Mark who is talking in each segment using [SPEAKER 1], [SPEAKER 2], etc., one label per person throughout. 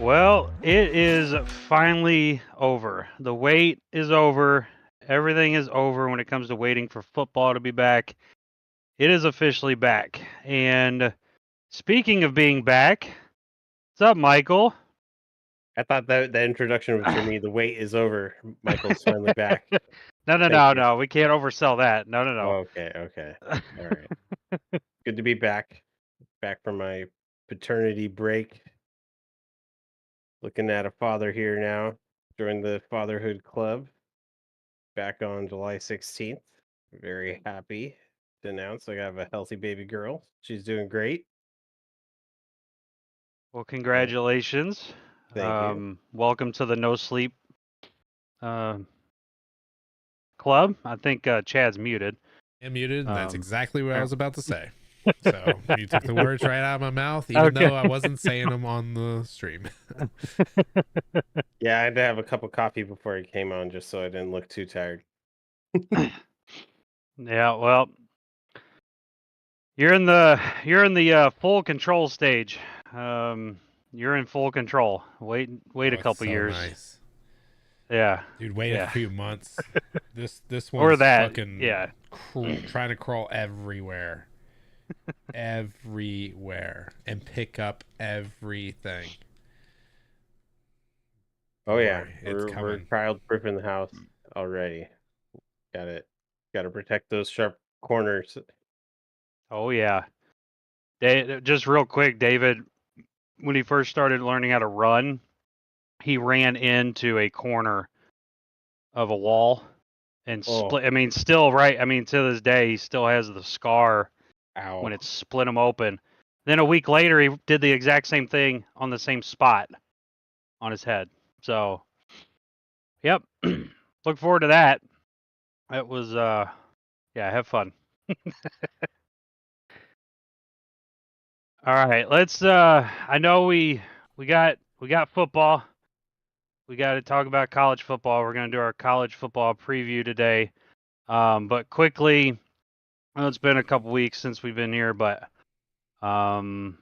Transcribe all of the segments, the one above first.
[SPEAKER 1] Well, it is finally over. The wait is over. Everything is over when it comes to waiting for football to be back. It is officially back. And speaking of being back, what's up, Michael?
[SPEAKER 2] I thought that introduction was for me. The wait is over. Michael's finally back.
[SPEAKER 1] No, no,
[SPEAKER 2] Thank
[SPEAKER 1] no,
[SPEAKER 2] you.
[SPEAKER 1] no. We can't oversell that. No, no, no.
[SPEAKER 2] Okay. All right. Good to be back. Back from my paternity break. Looking at a father here now. Joined the fatherhood club back on July 16th. Very happy to announce I have a healthy baby girl. She's doing great.
[SPEAKER 1] Well,
[SPEAKER 2] So
[SPEAKER 1] congratulations.
[SPEAKER 2] thank you.
[SPEAKER 1] Welcome to the No Sleep uh, Club. I think Chad's muted.
[SPEAKER 3] am muted, and that's
[SPEAKER 1] Um,
[SPEAKER 3] exactly what I
[SPEAKER 1] oh,
[SPEAKER 3] was about to say. So you took the words right out of my mouth, even
[SPEAKER 1] okay.
[SPEAKER 3] though I wasn't saying them on the stream.
[SPEAKER 2] Yeah, I had to have a cup of coffee before I came on just so I didn't look too tired.
[SPEAKER 1] Yeah, well, you're in the full control stage. You're in full control. Wait
[SPEAKER 3] Oh,
[SPEAKER 1] a
[SPEAKER 3] it's
[SPEAKER 1] couple
[SPEAKER 3] so
[SPEAKER 1] years.
[SPEAKER 3] nice,
[SPEAKER 1] Yeah,
[SPEAKER 3] dude. Wait a
[SPEAKER 1] yeah.
[SPEAKER 3] few months. This
[SPEAKER 1] Or
[SPEAKER 3] one's
[SPEAKER 1] that.
[SPEAKER 3] fucking
[SPEAKER 1] Yeah.
[SPEAKER 3] trying to crawl everywhere, everywhere, and pick up everything.
[SPEAKER 2] Oh
[SPEAKER 3] Don't
[SPEAKER 2] yeah,
[SPEAKER 3] worry, it's
[SPEAKER 2] we're
[SPEAKER 3] coming.
[SPEAKER 2] child proof in the house already. Got it. Got to protect those sharp corners.
[SPEAKER 1] Oh yeah. Just real quick, David, when he first started learning how to run, he ran into a corner of a wall and
[SPEAKER 2] Oh,
[SPEAKER 1] split. I mean, still right. I mean, to this day, he still has the scar
[SPEAKER 2] ow.
[SPEAKER 1] when it split him open. Then a week later, he did the exact same thing on the same spot on his head. So, yep. Look forward to that. That was, yeah, have fun. All right, let's. I know we got football. We got to talk about college football. We're gonna do our college football preview today. But quickly, I know it's been a couple weeks since we've been here, but um,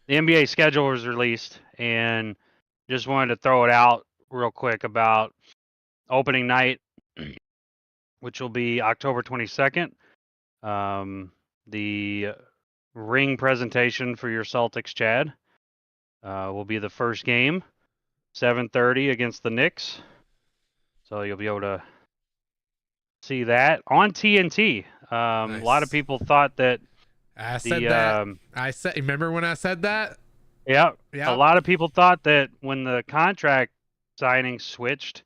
[SPEAKER 1] the NBA schedule was released, and just wanted to throw it out real quick about opening night, which will be October 22nd. The ring presentation for your Celtics, Chad, will be the first game, 7:30 against the Knicks. So you'll be able to see that on TNT. A lot of
[SPEAKER 3] Nice.
[SPEAKER 1] people thought that
[SPEAKER 3] I
[SPEAKER 1] the
[SPEAKER 3] said that. I said. Remember when I said that?
[SPEAKER 1] yeah, a
[SPEAKER 3] Yep.
[SPEAKER 1] lot of people thought that when the contract signing switched,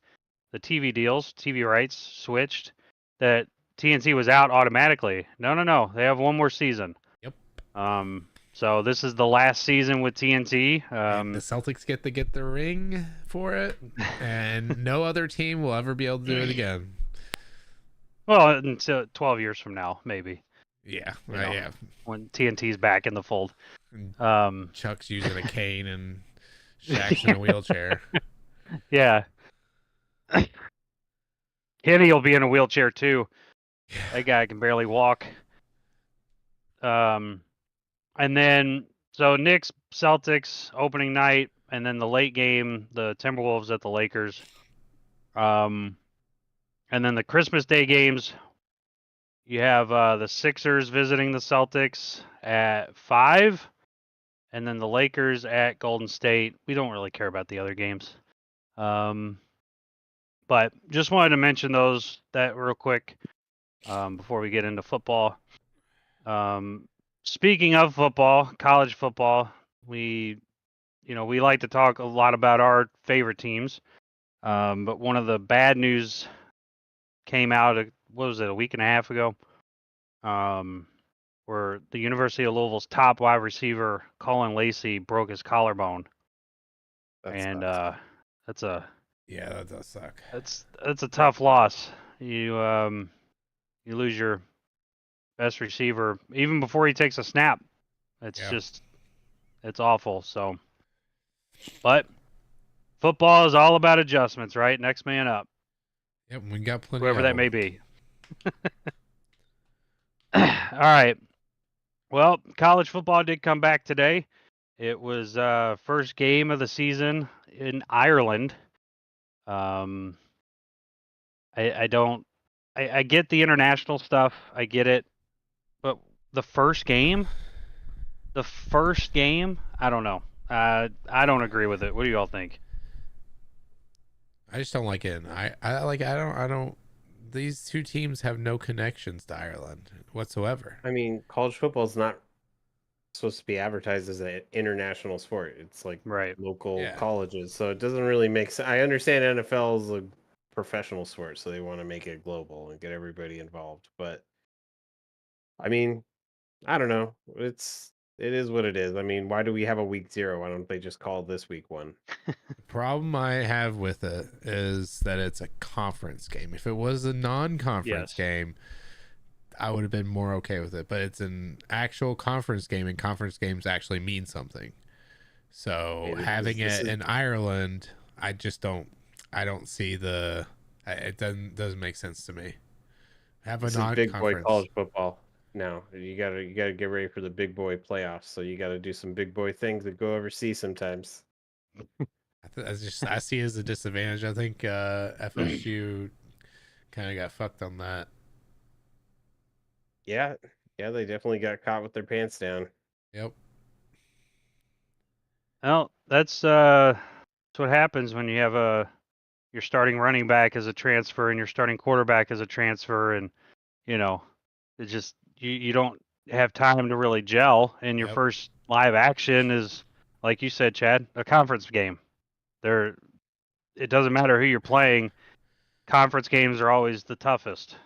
[SPEAKER 1] the TV deals, TV rights switched, that TNT was out automatically. No, no, no. They have one more season.
[SPEAKER 3] Yep.
[SPEAKER 1] So this is the last season with TNT.
[SPEAKER 3] And the Celtics get to get the ring for it, and no other team will ever be able to do it again.
[SPEAKER 1] Well, until 12 years from now, maybe.
[SPEAKER 3] Yeah,
[SPEAKER 1] Yeah. When TNT's back in the fold.
[SPEAKER 3] Chuck's using a cane and Shaq's in a wheelchair.
[SPEAKER 1] Yeah. Kenny will be in a wheelchair too. That guy can barely walk. And then so Knicks, Celtics opening night, and then the late game, the Timberwolves at the Lakers. And then the Christmas Day games, you have the Sixers visiting the Celtics at 5, and then the Lakers at Golden State. We don't really care about the other games. But just wanted to mention that real quick before we get into football. Speaking of football, college football, we like to talk a lot about our favorite teams. But one of the bad news came out, what was it, a week and a half ago? Where the University of Louisville's top wide receiver, Caullin Lacy, broke his collarbone.
[SPEAKER 2] That
[SPEAKER 1] And
[SPEAKER 2] sucks.
[SPEAKER 1] that's a
[SPEAKER 3] Yeah, that does suck.
[SPEAKER 1] that's a tough loss. You lose your best receiver even before he takes a snap. It's
[SPEAKER 3] Yeah.
[SPEAKER 1] just it's awful. So, but football is all about adjustments, right? Next man up,
[SPEAKER 3] Yep, we got plenty
[SPEAKER 1] whoever
[SPEAKER 3] of
[SPEAKER 1] that
[SPEAKER 3] them.
[SPEAKER 1] may be. All right. Well, college football did come back today, It was first game of the season in Ireland. I don't. I get the international stuff. I get it, but the first game, I don't know. I don't agree with it. What do you all think?
[SPEAKER 3] I just don't like it. I don't. These two teams have no connections to Ireland whatsoever.
[SPEAKER 2] I mean, college football is not supposed to be advertised as an international sport. It's like
[SPEAKER 1] Right.
[SPEAKER 2] local
[SPEAKER 3] Yeah.
[SPEAKER 2] colleges, so it doesn't really make sense. I understand NFL is a professional sport, so they want to make it global and get everybody involved. But I mean, I don't know. It is what it is. I mean, why do we have a week 0? Why don't they just call this week 1?
[SPEAKER 3] The problem I have with it is that it's a conference game. If it was a non-conference
[SPEAKER 1] Yes.
[SPEAKER 3] game, I would have been more okay with it. But it's an actual conference game, and conference games actually mean something. So
[SPEAKER 2] Yeah,
[SPEAKER 3] having it in Ireland, I just don't. I don't see the. It doesn't make sense to me. Have a
[SPEAKER 2] This is big boy
[SPEAKER 3] non-conference.
[SPEAKER 2] college football. Now you gotta get ready for the big boy playoffs. So you gotta do some big boy things and go overseas sometimes.
[SPEAKER 3] I see it as a disadvantage. I think FSU kind of got fucked on that.
[SPEAKER 2] Yeah, they definitely got caught with their pants down.
[SPEAKER 3] Yep.
[SPEAKER 1] Well, that's what happens when you have your starting running back as a transfer and your starting quarterback as a transfer, and it just you don't have time to really gel. And your
[SPEAKER 3] Yep.
[SPEAKER 1] first live action is, like you said, Chad, a conference game. It doesn't matter who you're playing. Conference games are always the toughest.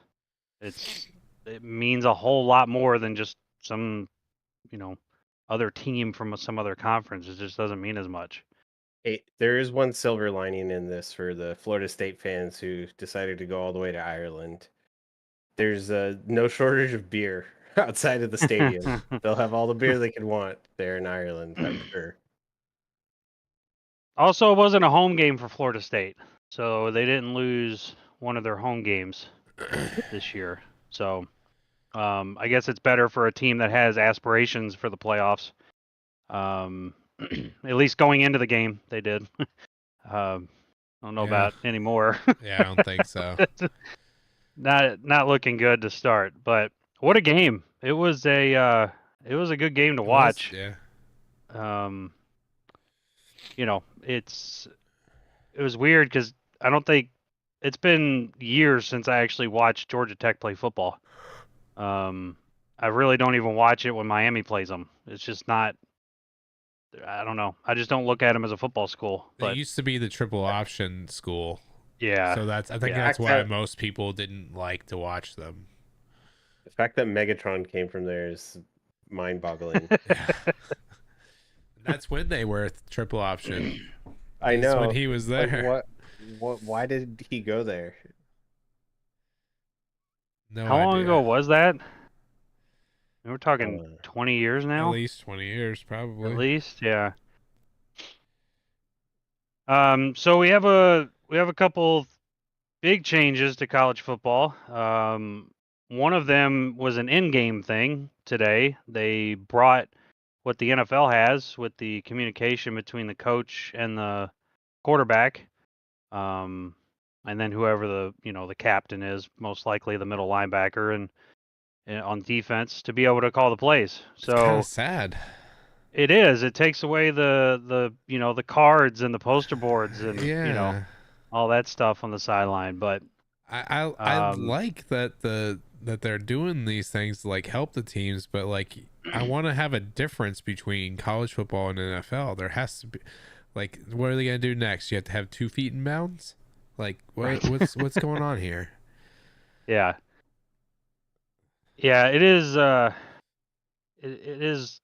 [SPEAKER 1] It means a whole lot more than just some other team from some other conference. It just doesn't mean as much.
[SPEAKER 2] Hey, there is one silver lining in this for the Florida State fans who decided to go all the way to Ireland. There's no shortage of beer outside of the stadium. They'll have all the beer they could want there in Ireland, I'm sure.
[SPEAKER 1] Also, it wasn't a home game for Florida State, so they didn't lose one of their home games this year. So I guess it's better for a team that has aspirations for the playoffs. At least going into the game, they did. I don't know about anymore.
[SPEAKER 3] Yeah, I don't think so.
[SPEAKER 1] Not looking good to start, but what a game! It was a good game to watch.
[SPEAKER 3] Yeah.
[SPEAKER 1] It was weird because I don't think it's been years since I actually watched Georgia Tech play football. I really don't even watch it when Miami plays them. It's just not. I don't know. I just don't look at them as a football school.
[SPEAKER 3] They
[SPEAKER 1] But
[SPEAKER 3] used to be the triple option school.
[SPEAKER 1] yeah,
[SPEAKER 3] So I think that's why most people didn't like to watch them.
[SPEAKER 2] The fact that Megatron came from there is mind-boggling.
[SPEAKER 3] That's when they were triple option.
[SPEAKER 2] I know.
[SPEAKER 3] When he was there.
[SPEAKER 2] What? Why did he go there?
[SPEAKER 3] No
[SPEAKER 1] How long
[SPEAKER 3] idea.
[SPEAKER 1] ago was that? We're talking 20 years now.
[SPEAKER 3] At least 20 years, probably.
[SPEAKER 1] At least, yeah. So we have a couple big changes to college football. One of them was an in-game thing today. They brought what the NFL has with the communication between the coach and the quarterback, and then whoever the captain is, most likely the middle linebacker and on defense, to be able to call the plays. So
[SPEAKER 3] it's kind of sad.
[SPEAKER 1] It is. It takes away the cards and the poster boards and all that stuff on the sideline. But
[SPEAKER 3] I like that that they're doing these things to like help the teams, but like I want to have a difference between college football and NFL. There has to be, like, what are they gonna do next? You have to have 2 feet in bounds. Like what's going on here?
[SPEAKER 1] Yeah, it is. It is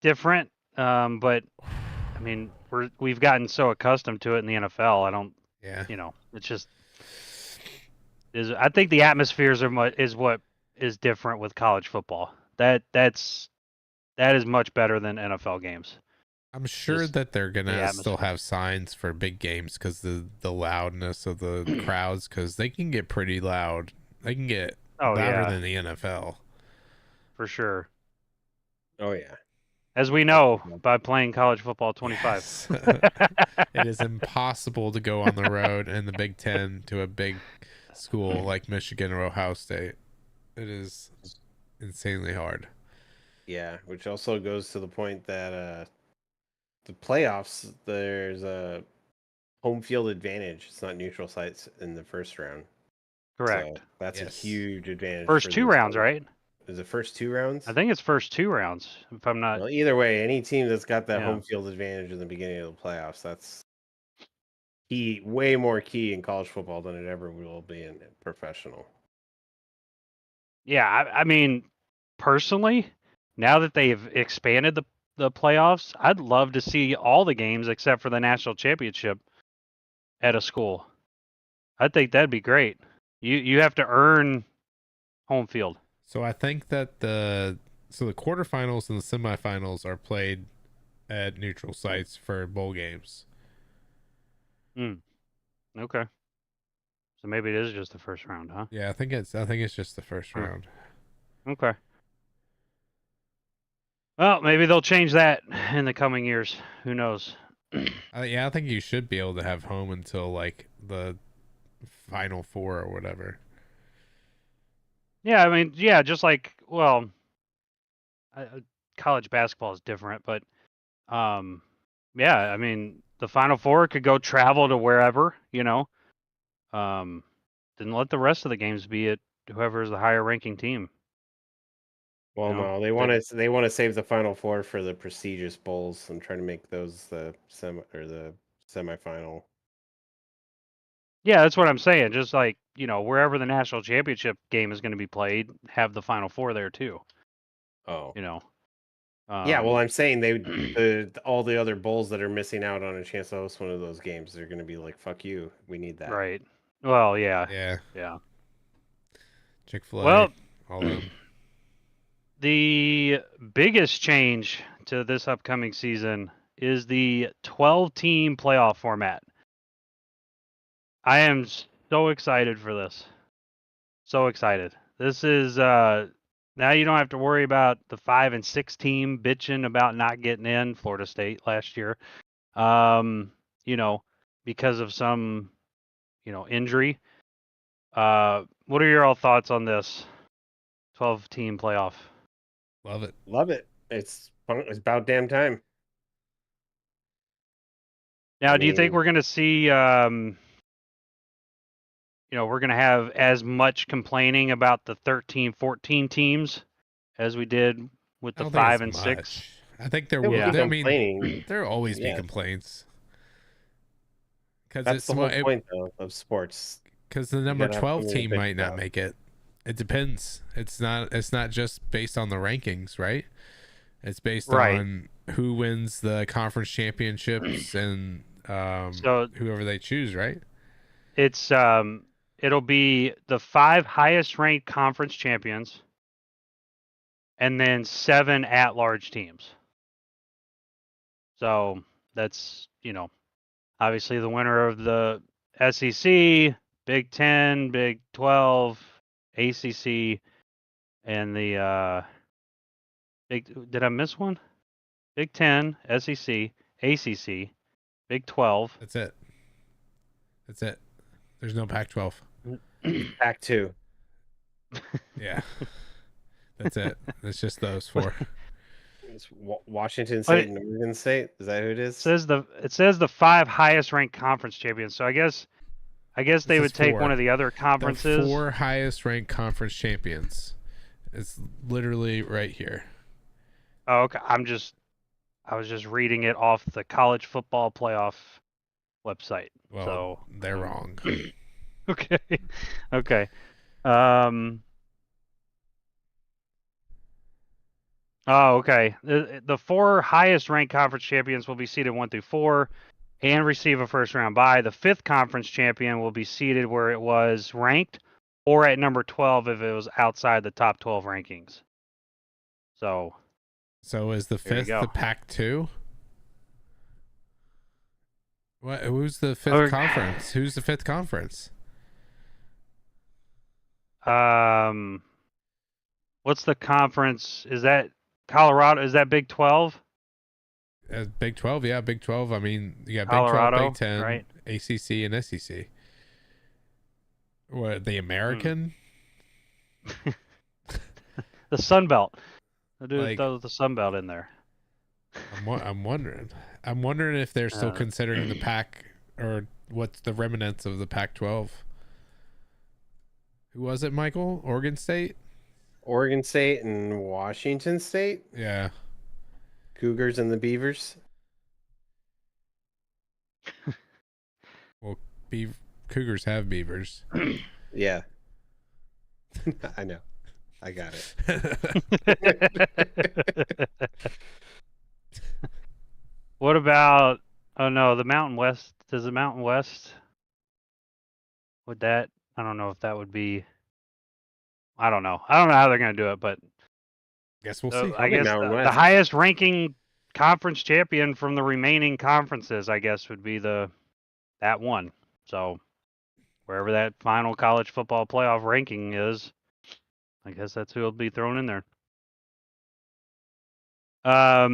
[SPEAKER 1] different. But I mean, we've gotten so accustomed to it in the NFL. I don't.
[SPEAKER 3] Yeah.
[SPEAKER 1] It's just. I think the atmospheres is what is different with college football. That is much better than NFL games.
[SPEAKER 3] I'm sure that they're gonna still have signs for big games because the loudness of the crowds, because they can get pretty loud. They can get louder than the NFL.
[SPEAKER 1] For sure.
[SPEAKER 2] Oh yeah.
[SPEAKER 1] As we know by playing college football 25.
[SPEAKER 3] Yes. It is impossible to go on the road in the Big Ten to a big school like Michigan or Ohio State. It is insanely hard.
[SPEAKER 2] Yeah, which also goes to the point that the playoffs, there's a home field advantage. It's not neutral sites in the first round.
[SPEAKER 1] Correct.
[SPEAKER 2] So that's a huge advantage.
[SPEAKER 1] First
[SPEAKER 2] for
[SPEAKER 1] 2
[SPEAKER 2] this
[SPEAKER 1] rounds,
[SPEAKER 2] team.
[SPEAKER 1] right?
[SPEAKER 2] Is it first 2 rounds?
[SPEAKER 1] I think it's first 2 rounds, if I'm not.
[SPEAKER 2] Well, either way, any team that's got that
[SPEAKER 1] Yeah.
[SPEAKER 2] home field advantage in the beginning of the playoffs, that's key, way more key in college football than it ever will be in professional.
[SPEAKER 1] Yeah, I mean, personally, now that they've expanded the playoffs, I'd love to see all the games except for the national championship at a school. I think that'd be great. You have to earn home field.
[SPEAKER 3] So I think that the quarterfinals and the semifinals are played at neutral sites for bowl games.
[SPEAKER 1] Okay. So maybe it is just the first round, huh?
[SPEAKER 3] Yeah, I think it's just the first round.
[SPEAKER 1] Okay. Well, maybe they'll change that in the coming years. Who knows?
[SPEAKER 3] Yeah, I think you should be able to have home until like the Final Four or whatever.
[SPEAKER 1] Yeah, I mean, yeah, just like, well, college basketball is different, but yeah, I mean, the Final Four could go travel to wherever, then let the rest of the games be at whoever is the higher ranking team.
[SPEAKER 2] Well, no, they want to save the Final Four for the prestigious bowls and try to make those the semifinal.
[SPEAKER 1] Yeah, that's what I'm saying. Just like, wherever the national championship game is going to be played, have the Final Four there too.
[SPEAKER 2] Oh.
[SPEAKER 1] Yeah,
[SPEAKER 2] well, I'm saying all the other bowls that are missing out on a chance to host one of those games, they're going to be like, "Fuck you, we need that."
[SPEAKER 1] Right. Well, yeah.
[SPEAKER 3] Yeah. Chick-fil-A.
[SPEAKER 1] Well,
[SPEAKER 3] all of them.
[SPEAKER 1] The biggest change to this upcoming season is the 12-team playoff format. I am so excited for this. So excited. This is now you don't have to worry about the 5 and 6 team bitching about not getting in. Florida State last year, because of some, injury. What are your all thoughts on this 12-team playoff?
[SPEAKER 3] Love it.
[SPEAKER 2] Love it. It's about damn time.
[SPEAKER 1] Now, do you think we're going to see, we're going to have as much complaining about the 13, 14 teams as we did with the 5 and 6?
[SPEAKER 3] I think there will. I mean, there will always be complaints.
[SPEAKER 2] That's the whole point, though, of sports.
[SPEAKER 3] Because the number 12 team might not make it. It depends. It's not just based on the rankings, right? It's based on who wins the conference championships and so whoever they choose, right?
[SPEAKER 1] It's it'll be the 5 highest ranked conference champions and then 7 at-large teams. So that's, obviously the winner of the SEC, Big 10, Big 12, ACC, and the did I miss one? Big 10, SEC, ACC, Big 12.
[SPEAKER 3] That's it. There's no Pac-12.
[SPEAKER 2] Pac-2.
[SPEAKER 3] Yeah. That's it. It's just those 4.
[SPEAKER 2] It's Washington State and Oregon State. Is that who it is?
[SPEAKER 1] It says the 5 highest ranked conference champions. So I guess they would take 4. One of the other conferences.
[SPEAKER 3] The 4 highest ranked conference champions. It's literally right here.
[SPEAKER 1] Oh, okay. I was just reading it off the college football playoff website.
[SPEAKER 3] Well,
[SPEAKER 1] so
[SPEAKER 3] they're wrong.
[SPEAKER 1] Okay. Okay. Oh, okay. The 4 highest ranked conference champions will be seeded 1 through 4 and receive a first round bye. The 5th conference champion will be seeded where it was ranked or at number 12 if it was outside the top 12 rankings. So
[SPEAKER 3] is the 5th the Pac-2? What? Who's the 5th conference? Who's the 5th conference?
[SPEAKER 1] What's the conference? Is that Colorado? Is that Big 12?
[SPEAKER 3] Big 12, yeah, Big 12. I mean, you got
[SPEAKER 1] Colorado,
[SPEAKER 3] Big 12, Big 10,
[SPEAKER 1] right?
[SPEAKER 3] ACC, and SEC. What, the American?
[SPEAKER 1] The Sun Belt. The dude
[SPEAKER 3] Like,
[SPEAKER 1] throws the Sun Belt in there.
[SPEAKER 3] I'm wondering. I'm wondering if they're still considering the Pac, or what's the remnants of the Pac-12. Who was it, Michael? Oregon State?
[SPEAKER 2] Oregon State and Washington State.
[SPEAKER 3] Yeah.
[SPEAKER 2] Cougars and the Beavers.
[SPEAKER 3] Well, Cougars have beavers.
[SPEAKER 2] Yeah. I know. I got it.
[SPEAKER 1] What about? Oh no, the Mountain West. Does the Mountain West? Would that? I don't know if that would be. I don't know. I don't know how they're going to do it, but
[SPEAKER 3] Guess we'll see.
[SPEAKER 1] I guess the highest ranking conference champion from the remaining conferences, I guess, would be that one. So wherever that final college football playoff ranking is, I guess that's who will be thrown in there. How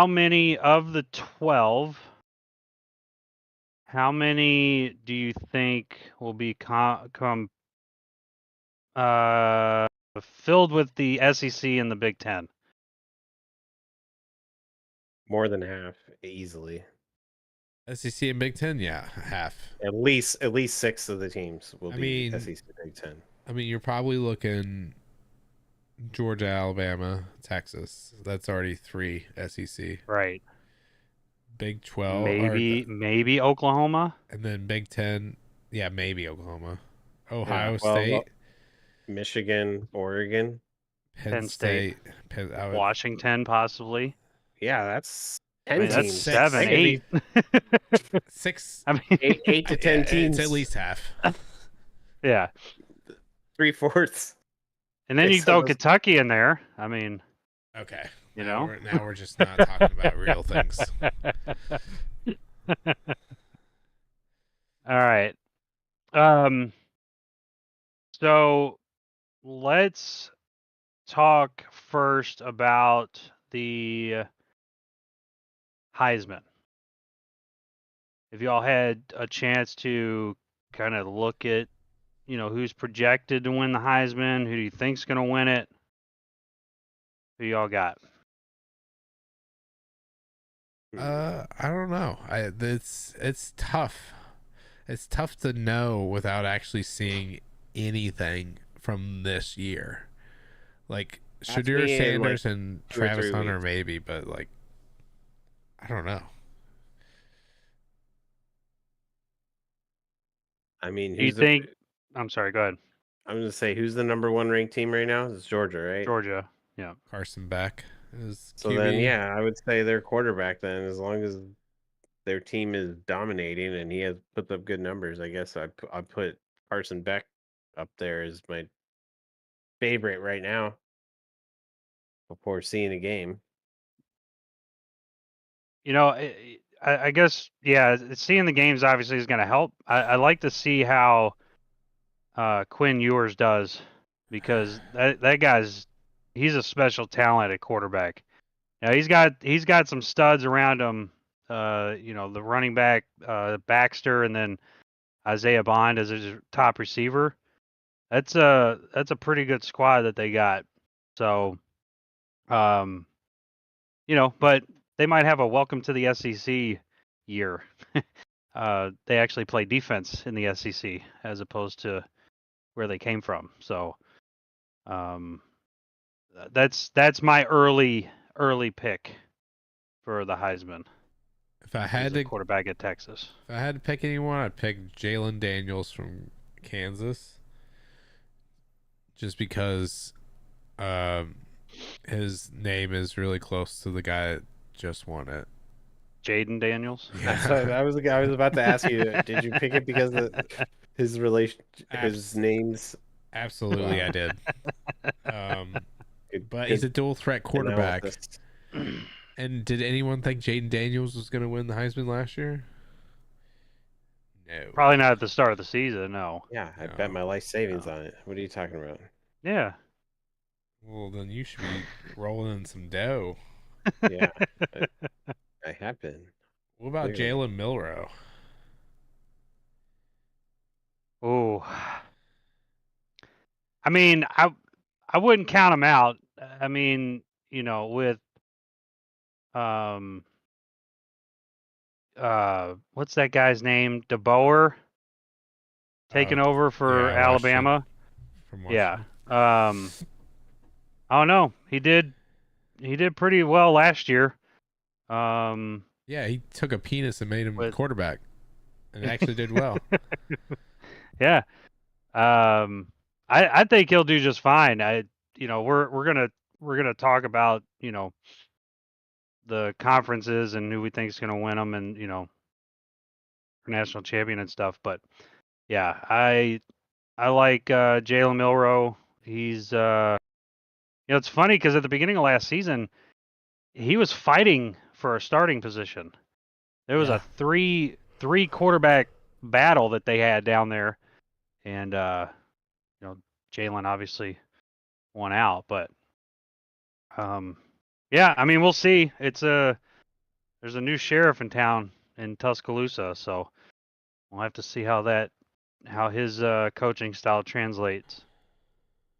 [SPEAKER 1] many of the 12? How many do you think will be filled with the SEC and the Big Ten?
[SPEAKER 2] More than half, easily.
[SPEAKER 3] SEC and Big Ten, yeah, half.
[SPEAKER 2] At least 6 of the teams will be SEC Big Ten.
[SPEAKER 3] I mean, you're probably looking Georgia, Alabama, Texas. That's already 3 SEC.
[SPEAKER 1] Right.
[SPEAKER 3] Big 12.
[SPEAKER 1] Maybe Oklahoma.
[SPEAKER 3] And then Big 10, yeah, maybe Oklahoma. Ohio State.
[SPEAKER 2] Michigan, Oregon.
[SPEAKER 3] Penn State.
[SPEAKER 1] Washington, possibly.
[SPEAKER 2] Yeah, that's 10 teams.
[SPEAKER 1] That's 7, 8.
[SPEAKER 3] 6.
[SPEAKER 1] I mean,
[SPEAKER 2] 8 to 10 teams.
[SPEAKER 3] It's at least half.
[SPEAKER 1] Yeah.
[SPEAKER 2] 3/4.
[SPEAKER 1] And then you throw Kentucky in there. I mean,
[SPEAKER 3] okay.
[SPEAKER 1] Now
[SPEAKER 3] we're just not talking about real things.
[SPEAKER 1] All right. So let's talk first about the Heisman. If y'all had a chance to kind of look at, who's projected to win the Heisman, who do you think's going to win it? Who y'all got?
[SPEAKER 3] I don't know. It's tough. It's tough to know without actually seeing anything from this year. Like Shadur Sanders and Travis Hunter maybe, but like I don't know.
[SPEAKER 2] I mean,
[SPEAKER 1] I'm sorry, go ahead.
[SPEAKER 2] I'm going to say, who's the number 1 ranked team right now? It's Georgia, right?
[SPEAKER 1] Georgia, yeah.
[SPEAKER 3] Carson Beck is
[SPEAKER 2] So
[SPEAKER 3] QB.
[SPEAKER 2] then, yeah, I would say their quarterback then, as long as their team is dominating and he has put up good numbers, I guess I put Carson Beck up there as my favorite right now before seeing a game.
[SPEAKER 1] I guess, yeah, seeing the games obviously is going to help. I like to see how Quinn Ewers does, because that he's a special talent at quarterback. Now he's got some studs around him. The running back Baxter, and then Isaiah Bond as his top receiver. That's a pretty good squad that they got. So, but they might have a welcome to the SEC year. They actually play defense in the SEC as opposed to where they came from. So, that's my early pick for the Heisman.
[SPEAKER 3] If I had to
[SPEAKER 1] quarterback at Texas,
[SPEAKER 3] if I had to pick anyone, I'd pick Jalen Daniels from Kansas, just because his name is really close to the guy that just won it.
[SPEAKER 1] Jaden Daniels.
[SPEAKER 3] Yeah.
[SPEAKER 2] I was about to ask you, did you pick it because of his names?
[SPEAKER 3] Absolutely, I did. But he's a dual threat quarterback. And did anyone think Jaden Daniels was going to win the Heisman last year? No.
[SPEAKER 1] Probably not at the start of the season, no.
[SPEAKER 2] Yeah, I bet my life savings on it. What are you talking about?
[SPEAKER 1] Yeah.
[SPEAKER 3] Well, then you should be rolling in some dough.
[SPEAKER 2] Yeah, I have been.
[SPEAKER 3] What about
[SPEAKER 2] Clearly.
[SPEAKER 3] Jalen Milroe?
[SPEAKER 1] Oh, I mean, I wouldn't count him out. I mean, with um what's that guy's name? DeBoer taking over for
[SPEAKER 3] Yeah, Washington.
[SPEAKER 1] Alabama.
[SPEAKER 3] From
[SPEAKER 1] Yeah.
[SPEAKER 3] Washington.
[SPEAKER 1] I don't know. He did pretty well last year.
[SPEAKER 3] Yeah, he took a penis and made him
[SPEAKER 1] With
[SPEAKER 3] quarterback, and actually did well.
[SPEAKER 1] yeah. I think he'll do just fine. We're gonna talk about the conferences and who we think is gonna win them, and national champion and stuff. But yeah, I like Jalen Milroe. He's it's funny because at the beginning of last season, he was fighting for a starting position. There was
[SPEAKER 3] Yeah.
[SPEAKER 1] a three quarterback battle that they had down there, and Jalen obviously won out. But yeah, I mean we'll see. There's a new sheriff in town in Tuscaloosa, so we'll have to see how his coaching style translates.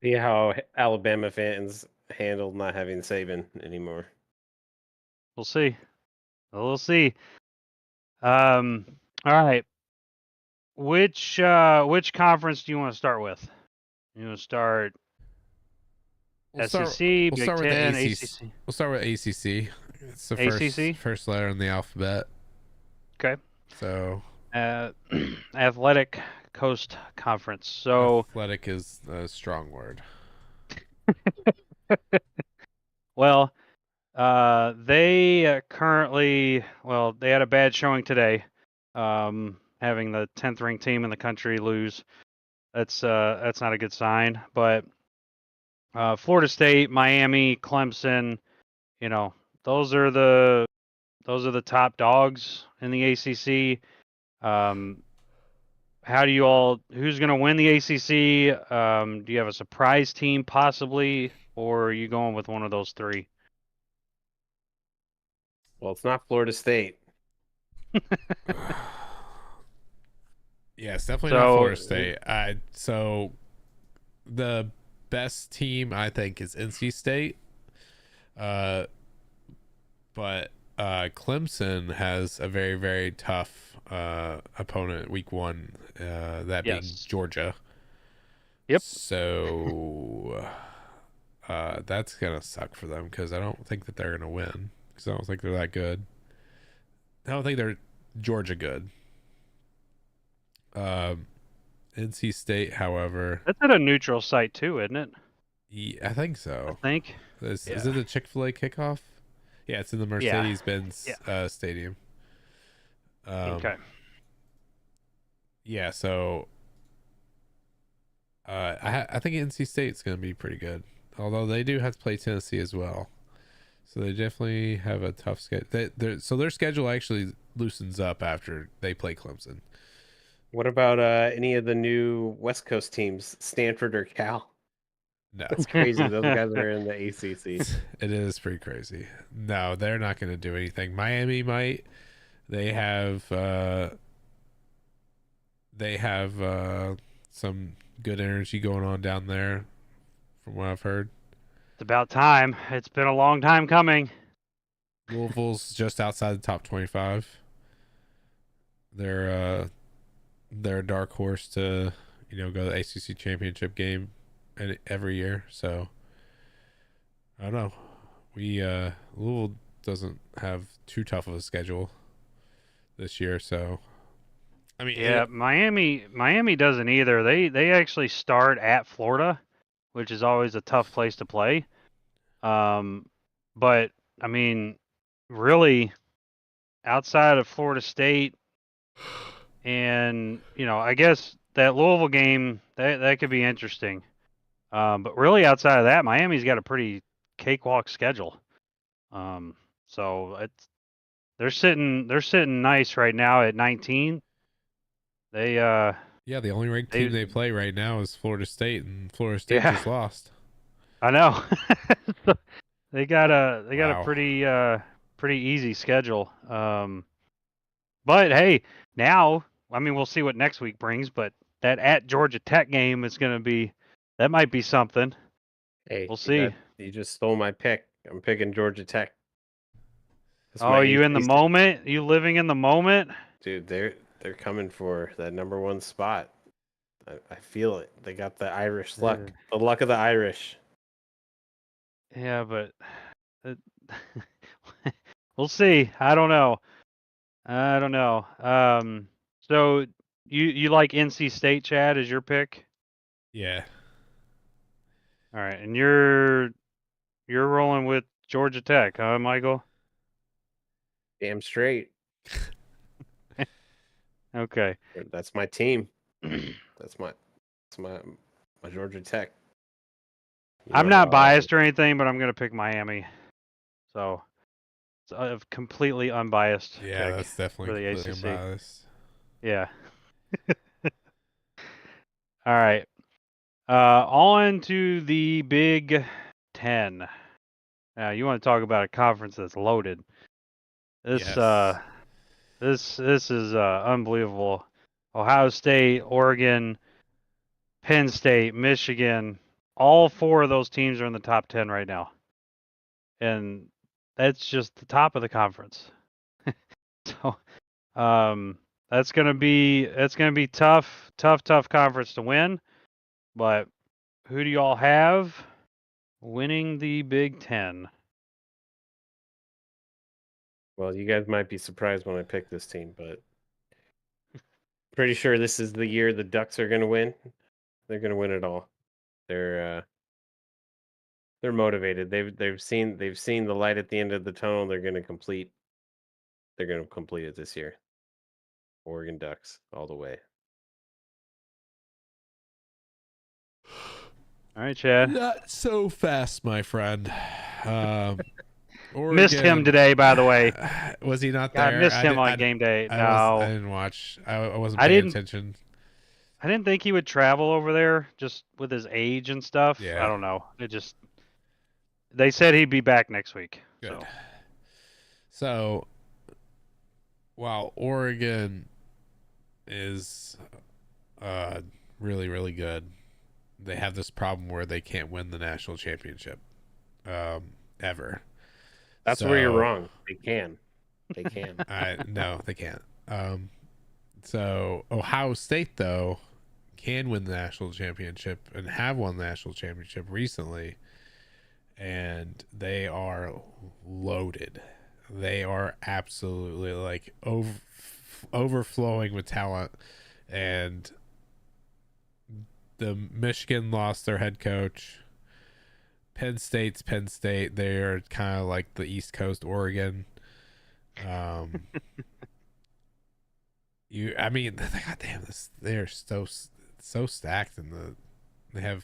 [SPEAKER 2] See how Alabama fans handled not having Saban anymore.
[SPEAKER 1] We'll see. We'll see. All right. Which conference do you want to start with? You want to start SEC,
[SPEAKER 3] We'll
[SPEAKER 1] Big
[SPEAKER 3] start with the
[SPEAKER 1] Ten,
[SPEAKER 3] ACC.
[SPEAKER 1] ACC?
[SPEAKER 3] We'll start with ACC. It's the
[SPEAKER 1] ACC?
[SPEAKER 3] first letter in the alphabet.
[SPEAKER 1] Okay.
[SPEAKER 3] So
[SPEAKER 1] Athletic Coast Conference. So
[SPEAKER 3] athletic is a strong word.
[SPEAKER 1] well, they currently they had a bad showing today, having the 10th ranked team in the country lose. That's not a good sign. But Florida State, Miami, Clemson, those are the top dogs in the ACC. Who's going to win the ACC? Do you have a surprise team possibly, or are you going with one of those three?
[SPEAKER 2] Well, it's not Florida State.
[SPEAKER 3] Yeah, it's definitely not Florida State. So the best team I think is NC State. But Clemson has a very, very tough opponent week 1, that being Georgia.
[SPEAKER 1] Yep.
[SPEAKER 3] So that's gonna suck for them because I don't think that they're gonna win because I don't think they're that good. I don't think they're Georgia good. NC State, however,
[SPEAKER 1] That's at a neutral site too, isn't it?
[SPEAKER 3] Yeah, I think so.
[SPEAKER 1] I think.
[SPEAKER 3] Is it the Chick-fil-A kickoff? Yeah, it's in the Mercedes-Benz Stadium.
[SPEAKER 1] Okay.
[SPEAKER 3] Yeah, so I think NC State's going to be pretty good. Although they do have to play Tennessee as well. So they definitely have a tough schedule. So their schedule actually loosens up after they play Clemson.
[SPEAKER 2] What about any of the new West Coast teams, Stanford or Cal?
[SPEAKER 3] No.
[SPEAKER 2] That's crazy. Those guys are in the ACC.
[SPEAKER 3] It is pretty crazy. No, they're not going to do anything. Miami might. They have some good energy going on down there from what I've heard.
[SPEAKER 1] It's about time. It's been a long time coming.
[SPEAKER 3] Louisville's just outside the top 25. They're a dark horse to go to the ACC championship game every year. So I don't know. Louisville doesn't have too tough of a schedule this year, so I mean,
[SPEAKER 1] Miami doesn't either. They actually start at Florida, which is always a tough place to play. But I mean, really, outside of Florida State, and I guess that Louisville game that could be interesting. But really, outside of that, Miami's got a pretty cakewalk schedule. So they're sitting nice right now at 19. They
[SPEAKER 3] the only ranked team they play right now is Florida State, and Florida State just lost.
[SPEAKER 1] I know. They got a
[SPEAKER 3] Wow.
[SPEAKER 1] pretty easy schedule. But hey, now I mean we'll see what next week brings. But that at Georgia Tech game is going to be that might be something.
[SPEAKER 2] Hey,
[SPEAKER 1] We'll see.
[SPEAKER 2] you just stole my pick. I'm picking Georgia Tech. That's
[SPEAKER 1] Oh,
[SPEAKER 2] my
[SPEAKER 1] you in the
[SPEAKER 2] ACC.
[SPEAKER 1] moment? You living in the moment?
[SPEAKER 2] Dude, they're coming for that number one spot. I feel it. They got the Irish luck.
[SPEAKER 1] Yeah.
[SPEAKER 2] The luck of the Irish.
[SPEAKER 1] Yeah, but it, we'll see. I don't know. So you like NC State, Chad, as your pick?
[SPEAKER 3] Yeah.
[SPEAKER 1] All right, and you're rolling with Georgia Tech, huh, Michael?
[SPEAKER 2] Damn straight.
[SPEAKER 1] Okay.
[SPEAKER 2] That's my team. That's my Georgia Tech. You
[SPEAKER 1] I'm
[SPEAKER 2] know how
[SPEAKER 1] not
[SPEAKER 2] I am.
[SPEAKER 1] biased or anything, but I'm gonna pick Miami. So it's a completely unbiased
[SPEAKER 3] Yeah,
[SPEAKER 1] pick
[SPEAKER 3] that's
[SPEAKER 1] for
[SPEAKER 3] definitely
[SPEAKER 1] the
[SPEAKER 3] completely
[SPEAKER 1] ACC.
[SPEAKER 3] unbiased.
[SPEAKER 1] Yeah. All right. On to the Big Ten. Now, you want to talk about a conference that's loaded. This
[SPEAKER 3] Yes.
[SPEAKER 1] this is unbelievable. Ohio State, Oregon, Penn State, Michigan, all four of those teams are in the top 10 right now. And that's just the top of the conference. So, that's going to be tough conference to win, but who do y'all have winning the Big 10?
[SPEAKER 2] Well, you guys might be surprised when I pick this team, but pretty sure this is the year the Ducks are going to win. They're going to win it all. They're motivated. They've seen the light at the end of the tunnel. They're going to complete. They're going to complete it this year. Oregon Ducks all the way.
[SPEAKER 1] All right, Chad.
[SPEAKER 3] Not so fast, my friend. Oregon,
[SPEAKER 1] Missed him today, by the way.
[SPEAKER 3] Was he not
[SPEAKER 1] I
[SPEAKER 3] there?
[SPEAKER 1] missed him on game day.
[SPEAKER 3] I
[SPEAKER 1] No,
[SPEAKER 3] didn't watch. I wasn't
[SPEAKER 1] I
[SPEAKER 3] paying
[SPEAKER 1] didn't.
[SPEAKER 3] attention.
[SPEAKER 1] I didn't think he would travel over there just with his age and stuff. I
[SPEAKER 3] Yeah.
[SPEAKER 1] don't know. They said he'd be back next week.
[SPEAKER 3] Good.
[SPEAKER 1] So.
[SPEAKER 3] So while Oregon is really, really good, they have this problem where they can't win the national championship ever.
[SPEAKER 2] That's where you're wrong. They can. They can.
[SPEAKER 3] No, they can't. So Ohio State, though, can win the national championship and have won the national championship recently, and they are loaded. They are absolutely like overflowing with talent, and the Michigan lost their head coach. Penn State's Penn State. They're kind of like the East Coast Oregon. I mean, goddamn, they're so stacked, and they have.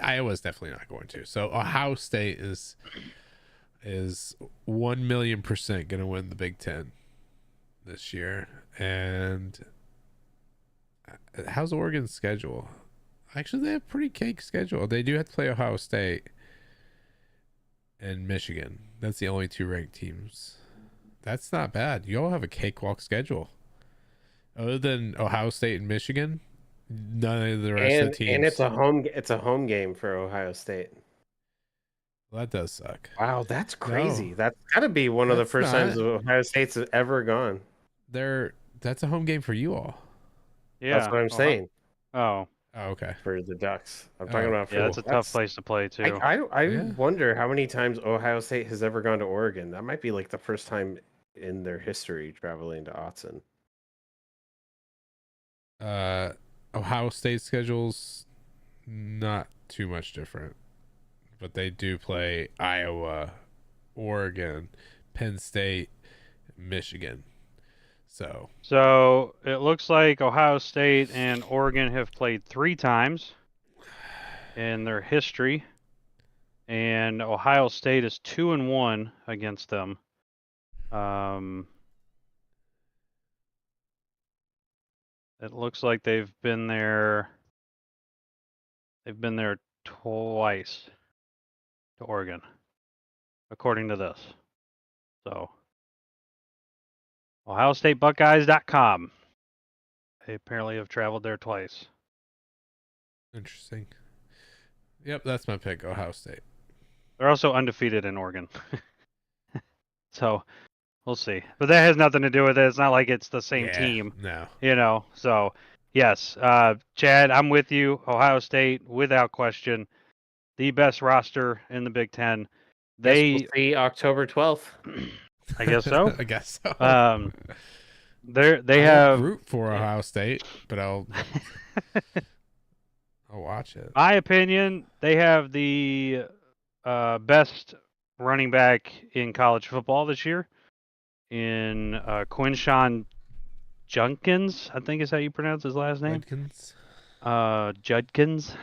[SPEAKER 3] Iowa's definitely not going to. So Ohio State is 1,000,000% going to win the Big Ten this year. And how's Oregon's schedule? Actually, they have a pretty cake schedule. They do have to play Ohio State and Michigan. That's the only two ranked teams. That's not bad. You all have a cakewalk schedule. Other than Ohio State and Michigan, none of the rest of the teams.
[SPEAKER 2] And it's a home game for Ohio State.
[SPEAKER 3] Well, that does suck.
[SPEAKER 2] Wow, that's crazy.
[SPEAKER 3] No,
[SPEAKER 2] That's got to be one of the
[SPEAKER 3] that's
[SPEAKER 2] first times
[SPEAKER 3] not.
[SPEAKER 2] Ohio State's ever gone.
[SPEAKER 3] That's a home game for you all.
[SPEAKER 1] Yeah.
[SPEAKER 2] That's what I'm saying.
[SPEAKER 1] Oh.
[SPEAKER 3] Oh, okay.
[SPEAKER 2] For the Ducks. I'm talking about for
[SPEAKER 1] Yeah, that's a tough place to play too.
[SPEAKER 2] I wonder how many times Ohio State has ever gone to Oregon. That might be like the first time in their history traveling to Autzen.
[SPEAKER 3] Ohio State schedule's not too much different, but they do play Iowa, Oregon, Penn State, Michigan.
[SPEAKER 1] So it looks like Ohio State and Oregon have played 3 times in their history, and Ohio State is 2-1 against them. It looks like they've been there twice. to Oregon, according to this. So, OhioStateBuckeyes.com. They apparently have traveled there twice.
[SPEAKER 3] Interesting. Yep, that's my pick, Ohio State.
[SPEAKER 1] They're also undefeated in Oregon. So, we'll see. But that has nothing to do with it. It's not like it's the same team.
[SPEAKER 3] No.
[SPEAKER 1] So, yes. Chad, I'm with you. Ohio State, without question, the best roster in the Big Ten.
[SPEAKER 2] We'll see October 12th.
[SPEAKER 1] I guess so.
[SPEAKER 3] I guess so.
[SPEAKER 1] They
[SPEAKER 3] I
[SPEAKER 1] have
[SPEAKER 3] won't root for Ohio State, but I'll watch it.
[SPEAKER 1] My opinion, they have the best running back in college football this year in Quinshawn Judkins, I think is how you pronounce his last name. Judkins.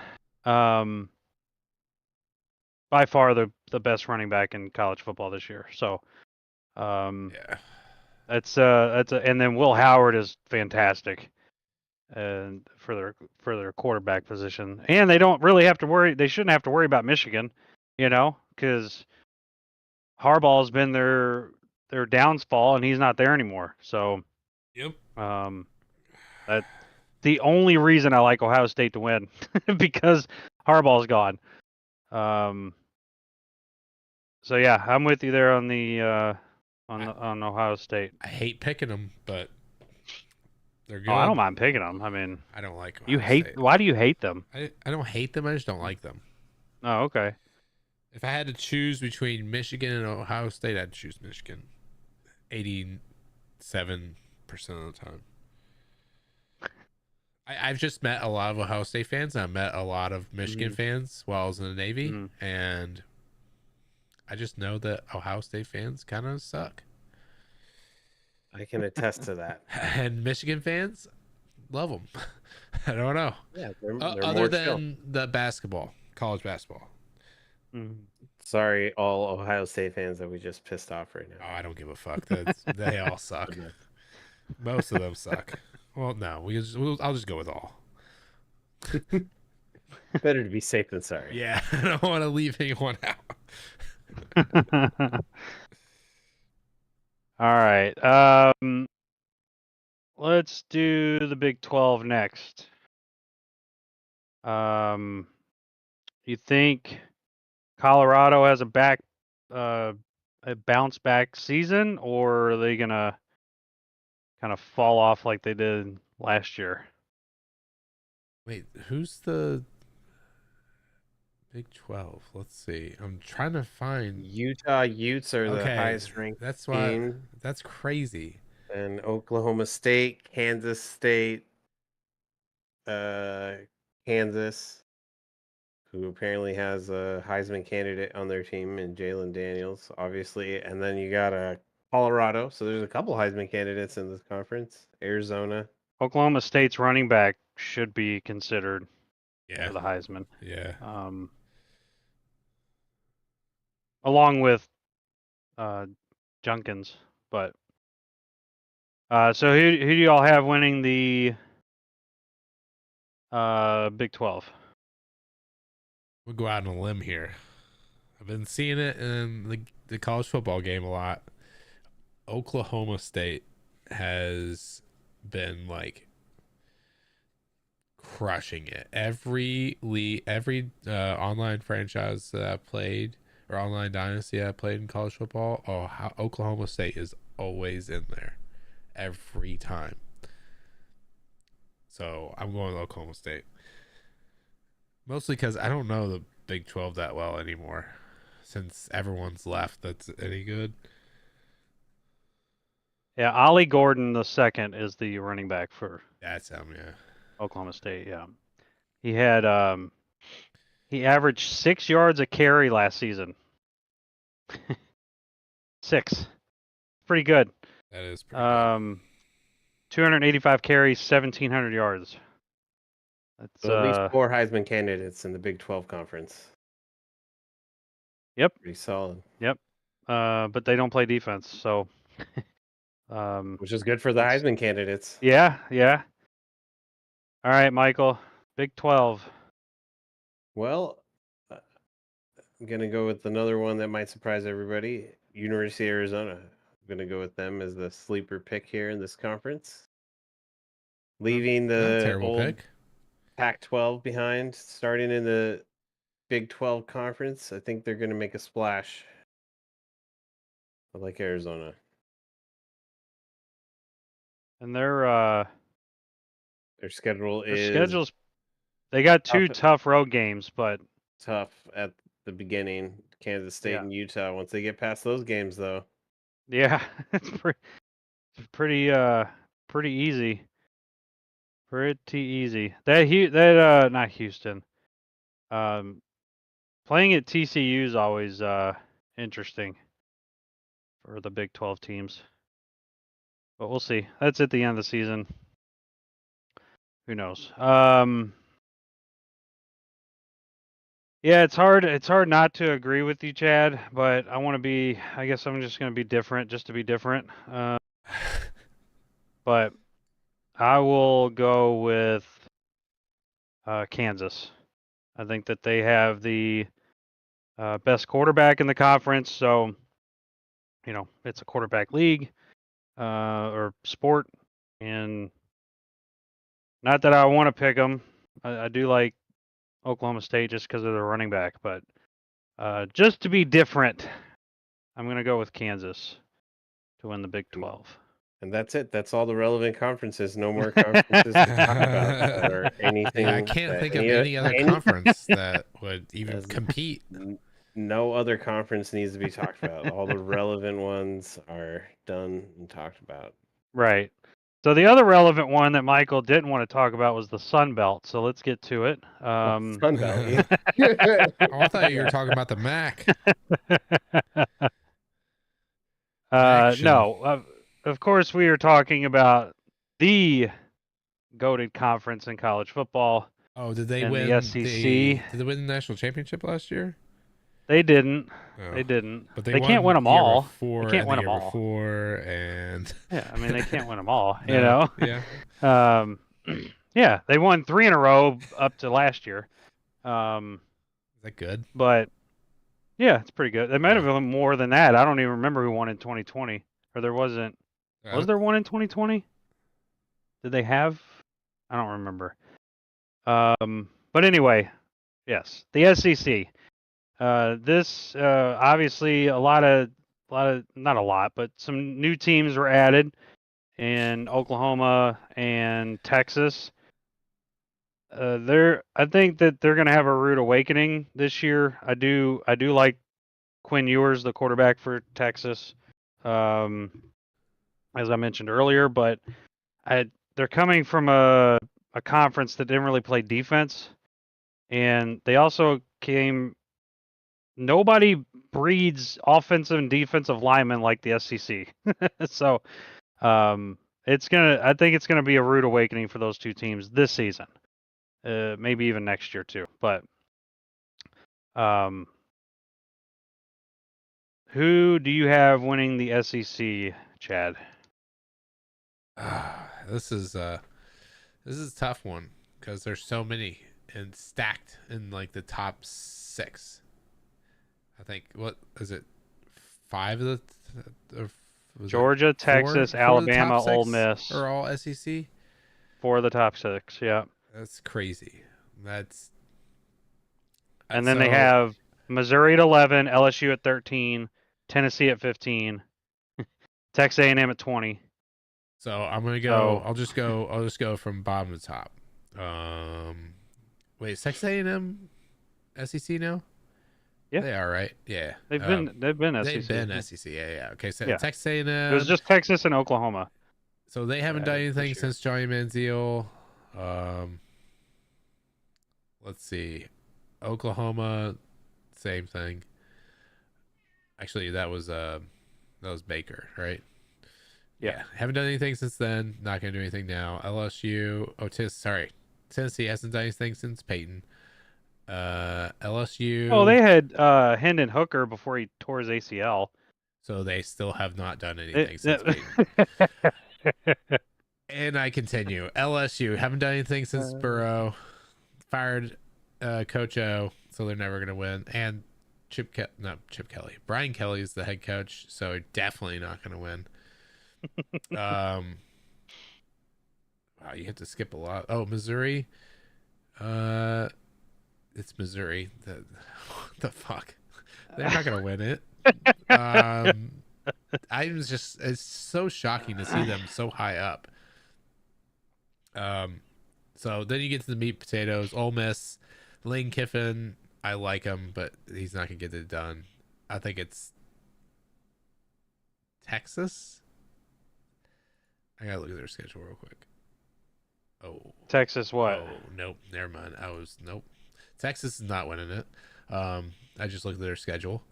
[SPEAKER 1] By far the best running back in college football this year. So,
[SPEAKER 3] yeah.
[SPEAKER 1] And then Will Howard is fantastic, and for their quarterback position, and they don't really have to worry. They shouldn't have to worry about Michigan, because Harbaugh's been their downfall, and he's not there anymore. So,
[SPEAKER 3] yep.
[SPEAKER 1] That's the only reason I like Ohio State to win because Harbaugh's gone. So yeah, I'm with you there on the on Ohio State.
[SPEAKER 3] I hate picking them, but they're good.
[SPEAKER 1] Oh, I don't mind picking them. I mean,
[SPEAKER 3] I don't like
[SPEAKER 1] Ohio
[SPEAKER 3] State.
[SPEAKER 1] Why do you hate them?
[SPEAKER 3] I don't hate them. I just don't like them.
[SPEAKER 1] Oh, okay.
[SPEAKER 3] If I had to choose between Michigan and Ohio State, I'd choose Michigan. 87% of the time. I've just met a lot of Ohio State fans. And I've met a lot of Michigan fans while I was in the Navy, and I just know that Ohio State fans kind of suck.
[SPEAKER 2] I can attest to that.
[SPEAKER 3] And Michigan fans love them. I don't know.
[SPEAKER 2] Yeah, they're
[SPEAKER 3] other than the basketball, college basketball.
[SPEAKER 2] Sorry, all Ohio State fans that we just pissed off right now.
[SPEAKER 3] Oh, I don't give a fuck. They all suck. Most of them suck. Well, no, I'll just go with all.
[SPEAKER 2] Better to be safe than sorry.
[SPEAKER 3] Yeah, I don't want to leave anyone out.
[SPEAKER 1] All right. Let's do the Big 12 next. You think Colorado has a bounce back season, or are they gonna kind of fall off like they did last year?
[SPEAKER 3] Wait, who's the Big 12? Let's see. I'm trying to find
[SPEAKER 2] Utah Utes are the highest ranked.
[SPEAKER 3] That's why. That's crazy.
[SPEAKER 2] And Oklahoma State, Kansas State, Kansas, who apparently has a Heisman candidate on their team, and Jalen Daniels, obviously. And then you got Colorado. So there's a couple Heisman candidates in this conference. Arizona.
[SPEAKER 1] Oklahoma State's running back should be considered for the Heisman.
[SPEAKER 3] Yeah.
[SPEAKER 1] Along with Junkins, but so who do y'all have winning the Big 12?
[SPEAKER 3] We'll go out on a limb here. I've been seeing it in the college football game a lot. Oklahoma State has been like crushing it. Every online franchise that I've played, or online dynasty I played in college football, Oklahoma State is always in there every time. So I'm going with Oklahoma State. Mostly because I don't know the Big 12 that well anymore, since everyone's left that's any good.
[SPEAKER 1] Yeah, Ollie Gordon the second is the running back for Oklahoma State. Yeah, he had he averaged 6 yards a carry last season. 6, pretty good.
[SPEAKER 3] That is pretty good.
[SPEAKER 1] 285 carries, 1,700 yards. That's
[SPEAKER 2] so at least 4 Heisman candidates in the Big 12 conference.
[SPEAKER 1] Yep.
[SPEAKER 2] Pretty solid.
[SPEAKER 1] Yep. But they don't play defense, so
[SPEAKER 2] which is good for the Heisman candidates.
[SPEAKER 1] Yeah. All right, Michael. Big 12.
[SPEAKER 2] Well, I'm gonna go with another one that might surprise everybody. University of Arizona. I'm gonna go with them as the sleeper pick here in this conference. Leaving
[SPEAKER 3] Not a
[SPEAKER 2] the
[SPEAKER 3] terrible
[SPEAKER 2] old
[SPEAKER 3] pick.
[SPEAKER 2] Pac-12 behind, starting in the Big 12 conference. I think they're gonna make a splash. I like Arizona.
[SPEAKER 1] And
[SPEAKER 2] Their schedule
[SPEAKER 1] their
[SPEAKER 2] is
[SPEAKER 1] schedules, they got two
[SPEAKER 2] tough.
[SPEAKER 1] tough road games, but
[SPEAKER 2] tough at the beginning. Kansas State
[SPEAKER 1] Yeah.
[SPEAKER 2] and Utah. Once they get past those games, though,
[SPEAKER 1] yeah, it's pretty easy. Pretty easy. That not Houston. Um, playing at TCU is always interesting for the Big 12 teams. But we'll see. That's at the end of the season. Who knows? Yeah, it's hard. It's hard not to agree with you, Chad. But I want to be. I guess I'm just going to be different, just to be different. But I will go with Kansas. I think that they have the best quarterback in the conference. So, it's a quarterback league or sport, and not that I want to pick them. I do like Oklahoma State just because of their running back, but just to be different, I'm going to go with Kansas to win the Big 12.
[SPEAKER 2] and that's it. That's all the relevant conferences. No more conferences to talk about or anything.
[SPEAKER 3] Yeah, I can't think of
[SPEAKER 2] any
[SPEAKER 3] any other conference that would even
[SPEAKER 2] As-
[SPEAKER 3] compete.
[SPEAKER 2] No other conference needs to be talked about. All the relevant ones are done and talked about.
[SPEAKER 1] Right. So the other relevant one that Michael didn't want to talk about was the Sun Belt. So let's get to it.
[SPEAKER 2] Sun Valley.
[SPEAKER 3] Oh, I thought you were talking about the MAC. Action.
[SPEAKER 1] No, of course we are talking about the goated conference in college football.
[SPEAKER 3] Oh, did they
[SPEAKER 1] and
[SPEAKER 3] win
[SPEAKER 1] the SEC?
[SPEAKER 3] did they win the national championship last year?
[SPEAKER 1] They didn't.
[SPEAKER 3] Oh.
[SPEAKER 1] They didn't.
[SPEAKER 3] But
[SPEAKER 1] they can't win them all.
[SPEAKER 3] Before,
[SPEAKER 1] They can't win
[SPEAKER 3] the
[SPEAKER 1] them
[SPEAKER 3] year
[SPEAKER 1] all.
[SPEAKER 3] Before, and
[SPEAKER 1] Yeah, I mean they can't win them all.
[SPEAKER 3] No,
[SPEAKER 1] You know.
[SPEAKER 3] Yeah.
[SPEAKER 1] Yeah, they won 3 in a row up to last year.
[SPEAKER 3] Is that good?
[SPEAKER 1] But yeah, it's pretty good. They might have been more than that. I don't even remember who won in 2020, or there wasn't. Was there one in 2020? Did they have? I don't remember. But anyway, yes, the SEC. This obviously a lot of not a lot, but some new teams were added in Oklahoma and Texas. I think that they're going to have a rude awakening this year. I do like Quinn Ewers, the quarterback for Texas, as I mentioned earlier, but they're coming from a conference that didn't really play defense, and they also came. Nobody breeds offensive and defensive linemen like the SEC, so I think it's gonna be a rude awakening for those two teams this season, maybe even next year too. But who do you have winning the SEC, Chad?
[SPEAKER 3] This is a tough one because there's so many and stacked in like the top 6. I think what is it? 5 of the
[SPEAKER 1] Georgia, Texas, Alabama, Ole Miss
[SPEAKER 3] are all SEC.
[SPEAKER 1] 4 of the top 6. Yeah,
[SPEAKER 3] that's crazy.
[SPEAKER 1] And then they have Missouri at 11, LSU at 13, Tennessee at 15, Texas A&M at 20.
[SPEAKER 3] So I'm gonna go. I'll just go from bottom to top. Wait, is Texas A&M SEC now?
[SPEAKER 1] Yeah,
[SPEAKER 3] they are, right? Yeah,
[SPEAKER 1] they've been SEC.
[SPEAKER 3] They've been SEC. Yeah. Okay, so
[SPEAKER 1] Yeah.
[SPEAKER 3] Texas A&M.
[SPEAKER 1] It was just Texas and Oklahoma.
[SPEAKER 3] So they haven't done anything since Johnny Manziel. Let's see, Oklahoma, same thing. Actually, that was Baker, right?
[SPEAKER 1] Yeah.
[SPEAKER 3] Haven't done anything since then. Not gonna do anything now. LSU. Tennessee hasn't done anything since Peyton. LSU.
[SPEAKER 1] Oh, they had Hendon Hooker before he tore his ACL.
[SPEAKER 3] So they still have not done anything since Peyton. And I continue. LSU haven't done anything since Burrow. Fired Coach O, so they're never gonna win. And not Chip Kelly. Brian Kelly is the head coach, so definitely not going to win. Wow, you have to skip a lot. Oh, Missouri. It's Missouri. What the fuck? They're not going to win it. It's so shocking to see them so high up. So then you get to the meat potatoes. Ole Miss, Lane Kiffin. I like him, but he's not gonna get it done. I think it's Texas. I gotta look at their schedule real quick. Oh,
[SPEAKER 1] Texas what?
[SPEAKER 3] Oh, nope. Never mind. Nope. Texas is not winning it. I just looked at their schedule.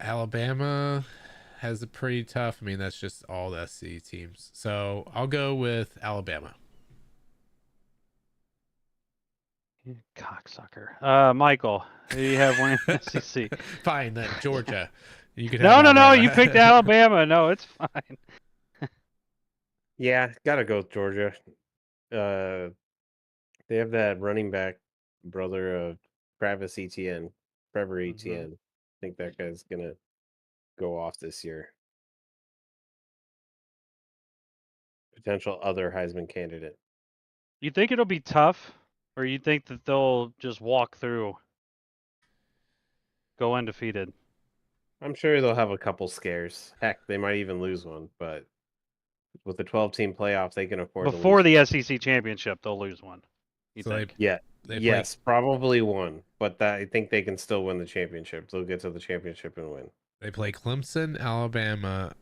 [SPEAKER 3] Alabama has a pretty tough. I mean, that's just all the SC teams. So I'll go with Alabama.
[SPEAKER 1] Cocksucker. Michael, who do you have winning the SEC?
[SPEAKER 3] Fine, then Georgia. You can
[SPEAKER 1] no. You picked Alabama. No, it's fine.
[SPEAKER 2] Yeah, gotta go with Georgia. They have that running back brother of Travis Etienne, Trevor Etienne. I think that guy's gonna go off this year. Potential other Heisman candidate.
[SPEAKER 1] You think it'll be tough, or you think that they'll just walk through, go undefeated?
[SPEAKER 2] I'm sure they'll have a couple scares. Heck, they might even lose one, but with the 12-team playoff, they can afford
[SPEAKER 1] Before
[SPEAKER 2] to lose.
[SPEAKER 1] the SEC championship, they'll lose one. You think?
[SPEAKER 2] Yes, probably one, but I think they can still win the championship. They'll get to the championship and win.
[SPEAKER 3] They play Clemson, Alabama,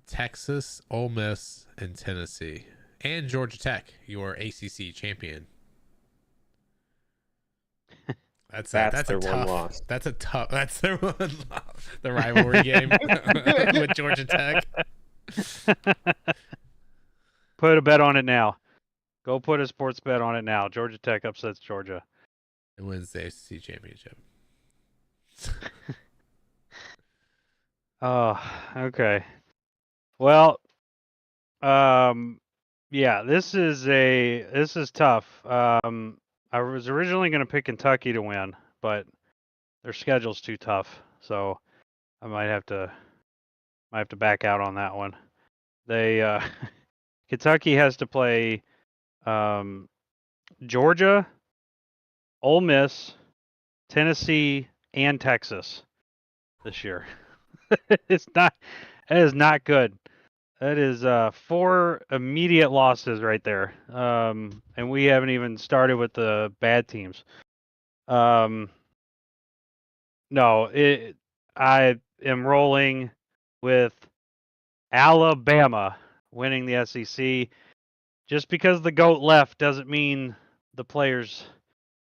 [SPEAKER 3] Texas, Ole Miss, and Tennessee, and Georgia Tech, your ACC champion. That's
[SPEAKER 2] their one loss.
[SPEAKER 3] That's their one loss. The rivalry game with Georgia Tech.
[SPEAKER 1] Put a bet on it now. Go put a sports bet on it now. Georgia Tech upsets Georgia.
[SPEAKER 3] It wins the ACC championship.
[SPEAKER 1] Oh, okay. Well, yeah, this is tough. I was originally going to pick Kentucky to win, but their schedule's too tough, so I might have to back out on that one. They Kentucky has to play Georgia, Ole Miss, Tennessee, and Texas this year. It is not good. That is 4 immediate losses right there. And we haven't even started with the bad teams. No, I am rolling with Alabama winning the SEC. Just because the GOAT left doesn't mean the players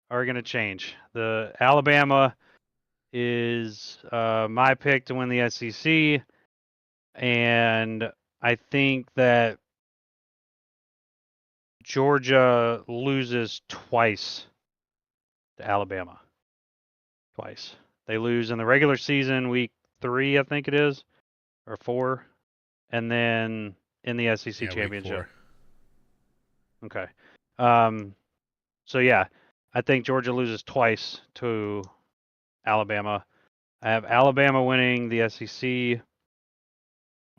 [SPEAKER 1] are going to change. The Alabama is my pick to win the SEC, and I think that Georgia loses twice to Alabama. Twice. They lose in the regular season, week 3, I think it is, or 4, and then in the SEC championship. Okay. So yeah, I think Georgia loses twice to Alabama. I have Alabama winning the SEC.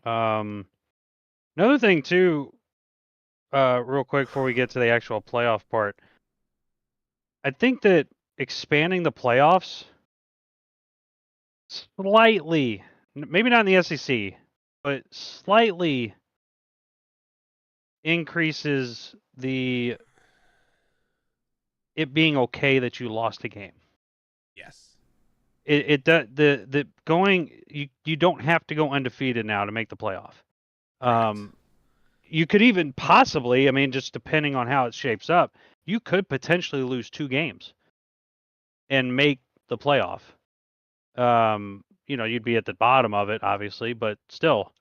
[SPEAKER 1] Another thing too, real quick before we get to the actual playoff part, I think that expanding the playoffs slightly, maybe not in the SEC, but slightly increases it being okay that you lost a game.
[SPEAKER 3] Yes.
[SPEAKER 1] The going, you don't have to go undefeated now to make the playoff. You could even possibly, I mean, just depending on how it shapes up, you could potentially lose 2 games and make the playoff. You'd be at the bottom of it, obviously, but still,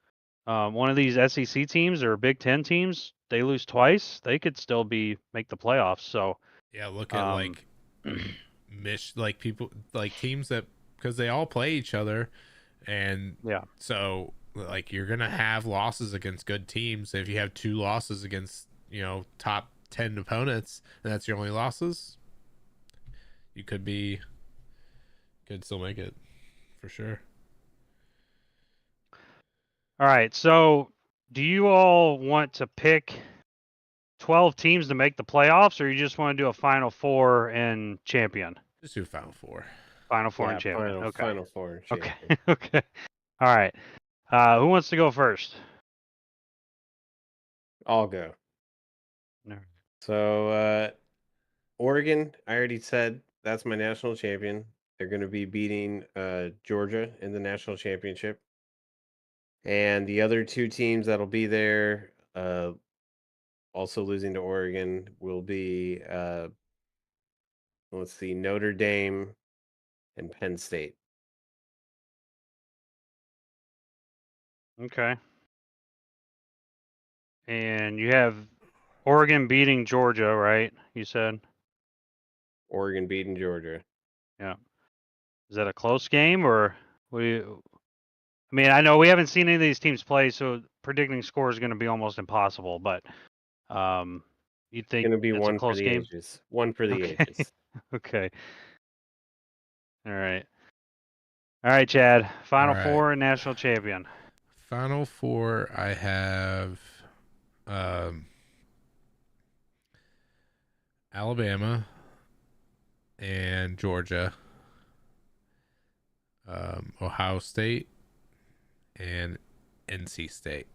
[SPEAKER 1] one of these SEC teams or Big Ten teams, they lose twice, they could still make the playoffs. So
[SPEAKER 3] yeah, look at people like teams that, because they all play each other, and
[SPEAKER 1] yeah,
[SPEAKER 3] so like you're gonna have losses against good teams. If you have 2 losses against top 10 opponents and that's your only losses, you could still make it for sure.
[SPEAKER 1] All right. So, do you all want to pick 12 teams to make the playoffs, or you just want to do a Final Four and champion?
[SPEAKER 3] Just do Final Four.
[SPEAKER 1] Final Four and champion. Okay.
[SPEAKER 2] Final Four and
[SPEAKER 1] Okay.
[SPEAKER 2] champion.
[SPEAKER 1] Okay. All right. Who wants to go first?
[SPEAKER 2] I'll go.
[SPEAKER 1] No.
[SPEAKER 2] So, Oregon, I already said that's my national champion. They're going to be beating Georgia in the national championship. And the other two teams that'll be there, also losing to Oregon, will be, let's see, Notre Dame and Penn State.
[SPEAKER 1] Okay. And you have Oregon beating Georgia, right? You said?
[SPEAKER 2] Oregon beating Georgia.
[SPEAKER 1] Yeah. Is that a close game, or I mean, I know we haven't seen any of these teams play, so predicting score is going to be almost impossible. But you think
[SPEAKER 2] Going to be
[SPEAKER 1] it's a
[SPEAKER 2] one for
[SPEAKER 1] close
[SPEAKER 2] the
[SPEAKER 1] game?
[SPEAKER 2] ages. One for the
[SPEAKER 1] Okay.
[SPEAKER 2] ages.
[SPEAKER 1] Okay. All right. All right, Chad. Final
[SPEAKER 3] All right.
[SPEAKER 1] Four and national champion.
[SPEAKER 3] Final Four, I have Alabama and Georgia, Ohio State, and NC State.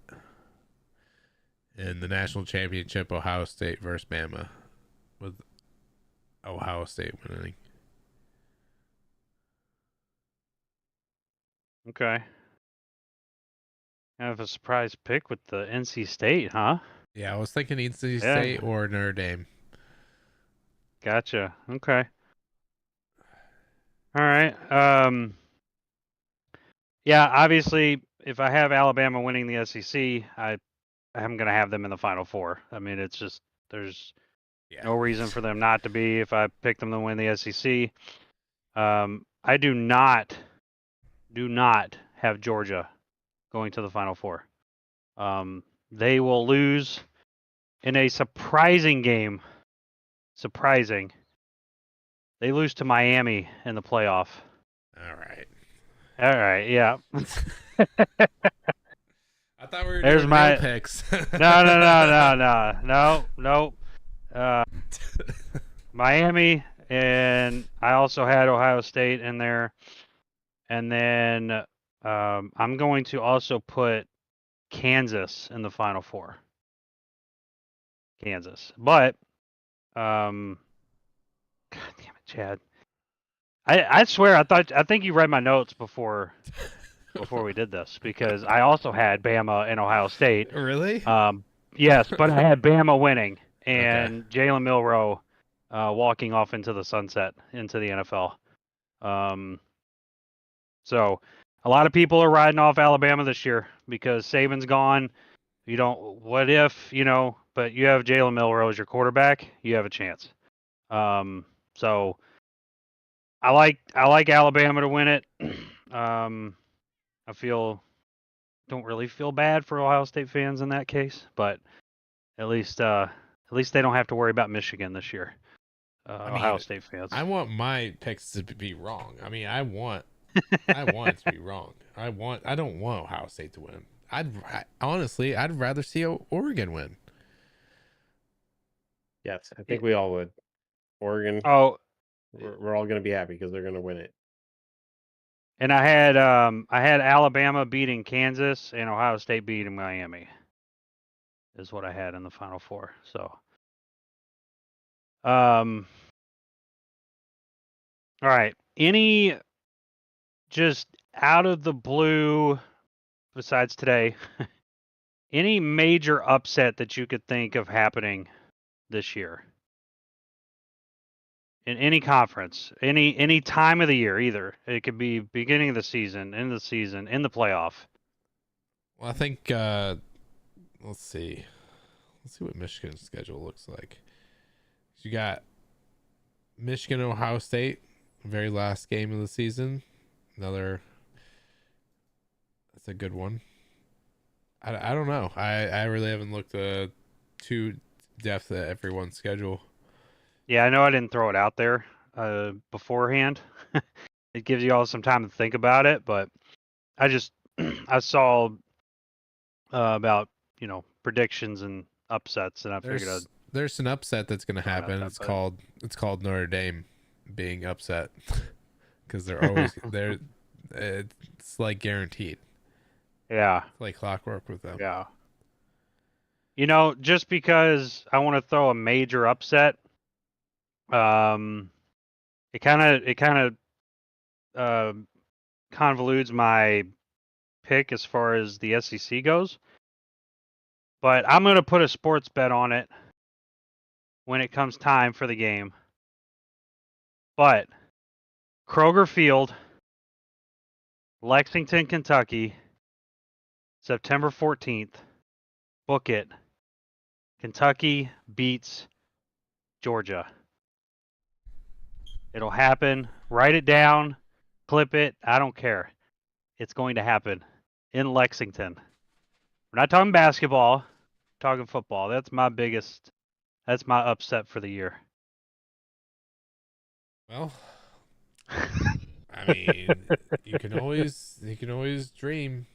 [SPEAKER 3] In the national championship, Ohio State versus Bama, with Ohio State winning.
[SPEAKER 1] Okay. Kind of a surprise pick with the NC State, huh?
[SPEAKER 3] Yeah, I was thinking NC State or Notre Dame.
[SPEAKER 1] Gotcha. Okay. All right. Yeah, obviously, if I have Alabama winning the SEC, I'm going to have them in the Final Four. I mean, it's just there's no reason for them not to be if I pick them to win the SEC. I do not have Georgia going to the Final Four. They will lose in a surprising game. Surprising. They lose to Miami in the playoff.
[SPEAKER 3] All right.
[SPEAKER 1] All right, yeah.
[SPEAKER 3] I thought we were
[SPEAKER 1] There's
[SPEAKER 3] doing
[SPEAKER 1] my
[SPEAKER 3] real picks.
[SPEAKER 1] No. Miami, and I also had Ohio State in there. And then I'm going to also put Kansas in the Final Four. Kansas. But God damn it, Chad. I swear I think you read my notes before we did this, because I also had Bama and Ohio State.
[SPEAKER 3] Really?
[SPEAKER 1] Yes, but I had Bama winning and Jalen Milroe walking off into the sunset into the NFL. So a lot of people are riding off Alabama this year because Saban's gone. You don't. What if, But you have Jalen Milroe as your quarterback. You have a chance. So I like Alabama to win it. I don't really feel bad for Ohio State fans in that case, but at least they don't have to worry about Michigan this year. Ohio State fans.
[SPEAKER 3] I want my picks to be wrong. I mean, I want it to be wrong. I don't want Ohio State to win. Honestly, I'd rather see Oregon win.
[SPEAKER 2] Yes, I think we all would. Oregon.
[SPEAKER 1] Oh,
[SPEAKER 2] we're all going to be happy because they're going to win it.
[SPEAKER 1] And I had Alabama beating Kansas and Ohio State beating Miami. Is what I had in the Final Four. So, all right. Any just out of the blue, besides today, any major upset that you could think of happening this year? In any conference, any time of the year, either. It could be beginning of the season, end of the season, in the playoff.
[SPEAKER 3] Well, I think let's see what Michigan's schedule looks like. You got Michigan, Ohio State, very last game of the season. That's a good one. I don't know. I really haven't looked too depth at everyone's schedule.
[SPEAKER 1] Yeah, I know I didn't throw it out there. beforehand. It gives you all some time to think about it, but I just I saw about predictions and upsets, and I figured
[SPEAKER 3] there's an upset that's going to happen.
[SPEAKER 1] that,
[SPEAKER 3] It's called Notre Dame being upset because they're always they're it's like guaranteed.
[SPEAKER 1] yeah,
[SPEAKER 3] It's like clockwork with them.
[SPEAKER 1] yeah. Just because I want to throw a major upset, it kind of convolutes my pick as far as the SEC goes. But I'm going to put a sports bet on it when it comes time for the game. But Kroger Field, Lexington, Kentucky, September 14th. Book it. Kentucky beats Georgia. It'll happen. Write it down. Clip it. I don't care. It's going to happen in Lexington. We're not talking basketball. We're talking football. That's my upset for the year.
[SPEAKER 3] Well, I mean, you can always dream,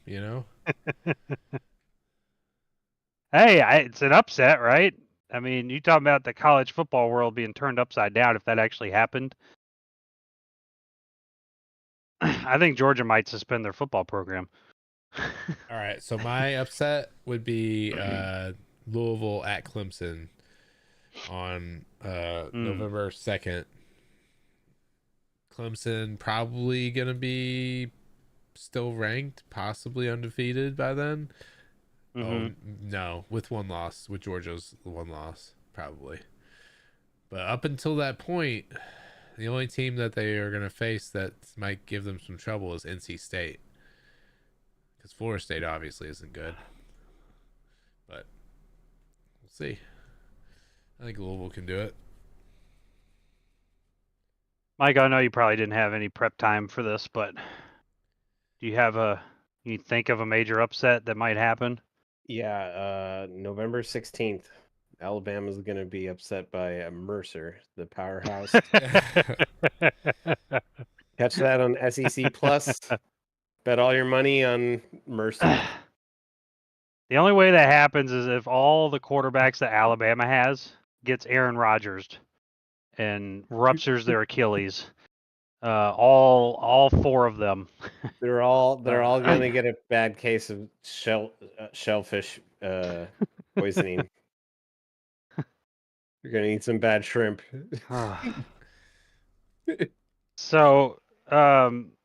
[SPEAKER 1] Hey, it's an upset, right? I mean, you talking about the college football world being turned upside down if that actually happened. I think Georgia might suspend their football program.
[SPEAKER 3] All right, so my upset would be Louisville at Clemson on November 2nd. Clemson probably going to be still ranked, possibly undefeated by then. Oh, no, with one loss, with Georgia's one loss, probably. But up until that point, the only team that they are going to face that might give them some trouble is NC State. Because Florida State obviously isn't good. But we'll see. I think Louisville can do it.
[SPEAKER 1] Mike, I know you probably didn't have any prep time for this, but do you think of a major upset that might happen?
[SPEAKER 2] Yeah, November 16th. Alabama's going to be upset by Mercer, the powerhouse. Catch that on SEC Plus. Bet all your money on Mercer.
[SPEAKER 1] The only way that happens is if all the quarterbacks that Alabama has gets Aaron Rodgers and ruptures their Achilles. All four of them.
[SPEAKER 2] They're all going to get a bad case of shellfish poisoning. You're going to eat some bad shrimp.
[SPEAKER 1] So,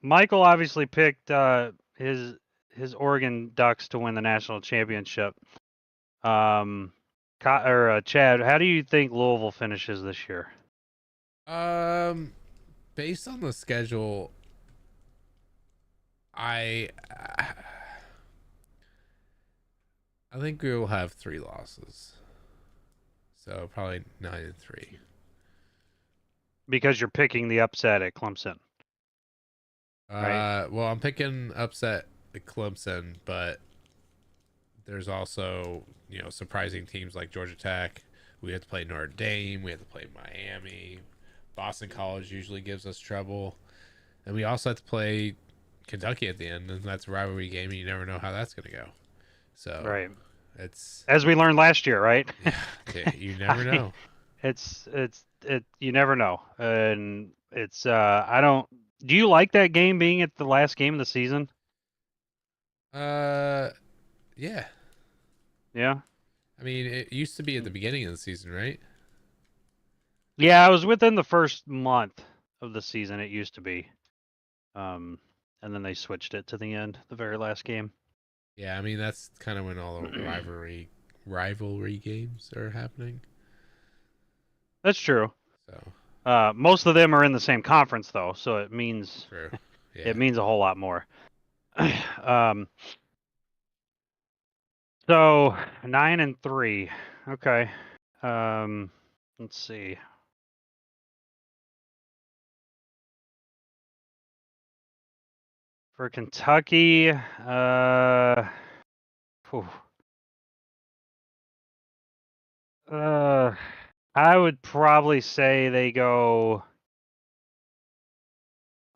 [SPEAKER 1] Michael obviously picked his Oregon Ducks to win the national championship. Chad, how do you think Louisville finishes this year?
[SPEAKER 3] Based on the schedule, I think we will have 3 losses. So probably 9-3.
[SPEAKER 1] Because you're picking the upset at Clemson. Right?
[SPEAKER 3] Well, I'm picking upset at Clemson, but there's also, surprising teams like Georgia Tech. We have to play Notre Dame. We have to play Miami. Boston College usually gives us trouble. And we also have to play Kentucky at the end, and that's a rivalry game, and you never know how that's going to go. So
[SPEAKER 1] right.
[SPEAKER 3] It's
[SPEAKER 1] as we learned last year, right?
[SPEAKER 3] Yeah, you never know.
[SPEAKER 1] You never know. And it's do you like that game being at the last game of the season?
[SPEAKER 3] Yeah.
[SPEAKER 1] Yeah.
[SPEAKER 3] I mean, it used to be at the beginning of the season, right?
[SPEAKER 1] Yeah, it was within the first month of the season. It used to be, and then they switched it to the end, the very last game.
[SPEAKER 3] Yeah, I mean that's kind of when all the rivalry games are happening.
[SPEAKER 1] That's true.
[SPEAKER 3] So
[SPEAKER 1] most of them are in the same conference, though, so it means
[SPEAKER 3] true. Yeah.
[SPEAKER 1] It means a whole lot more. So 9-3. Okay. Let's see. For Kentucky, I would probably say they go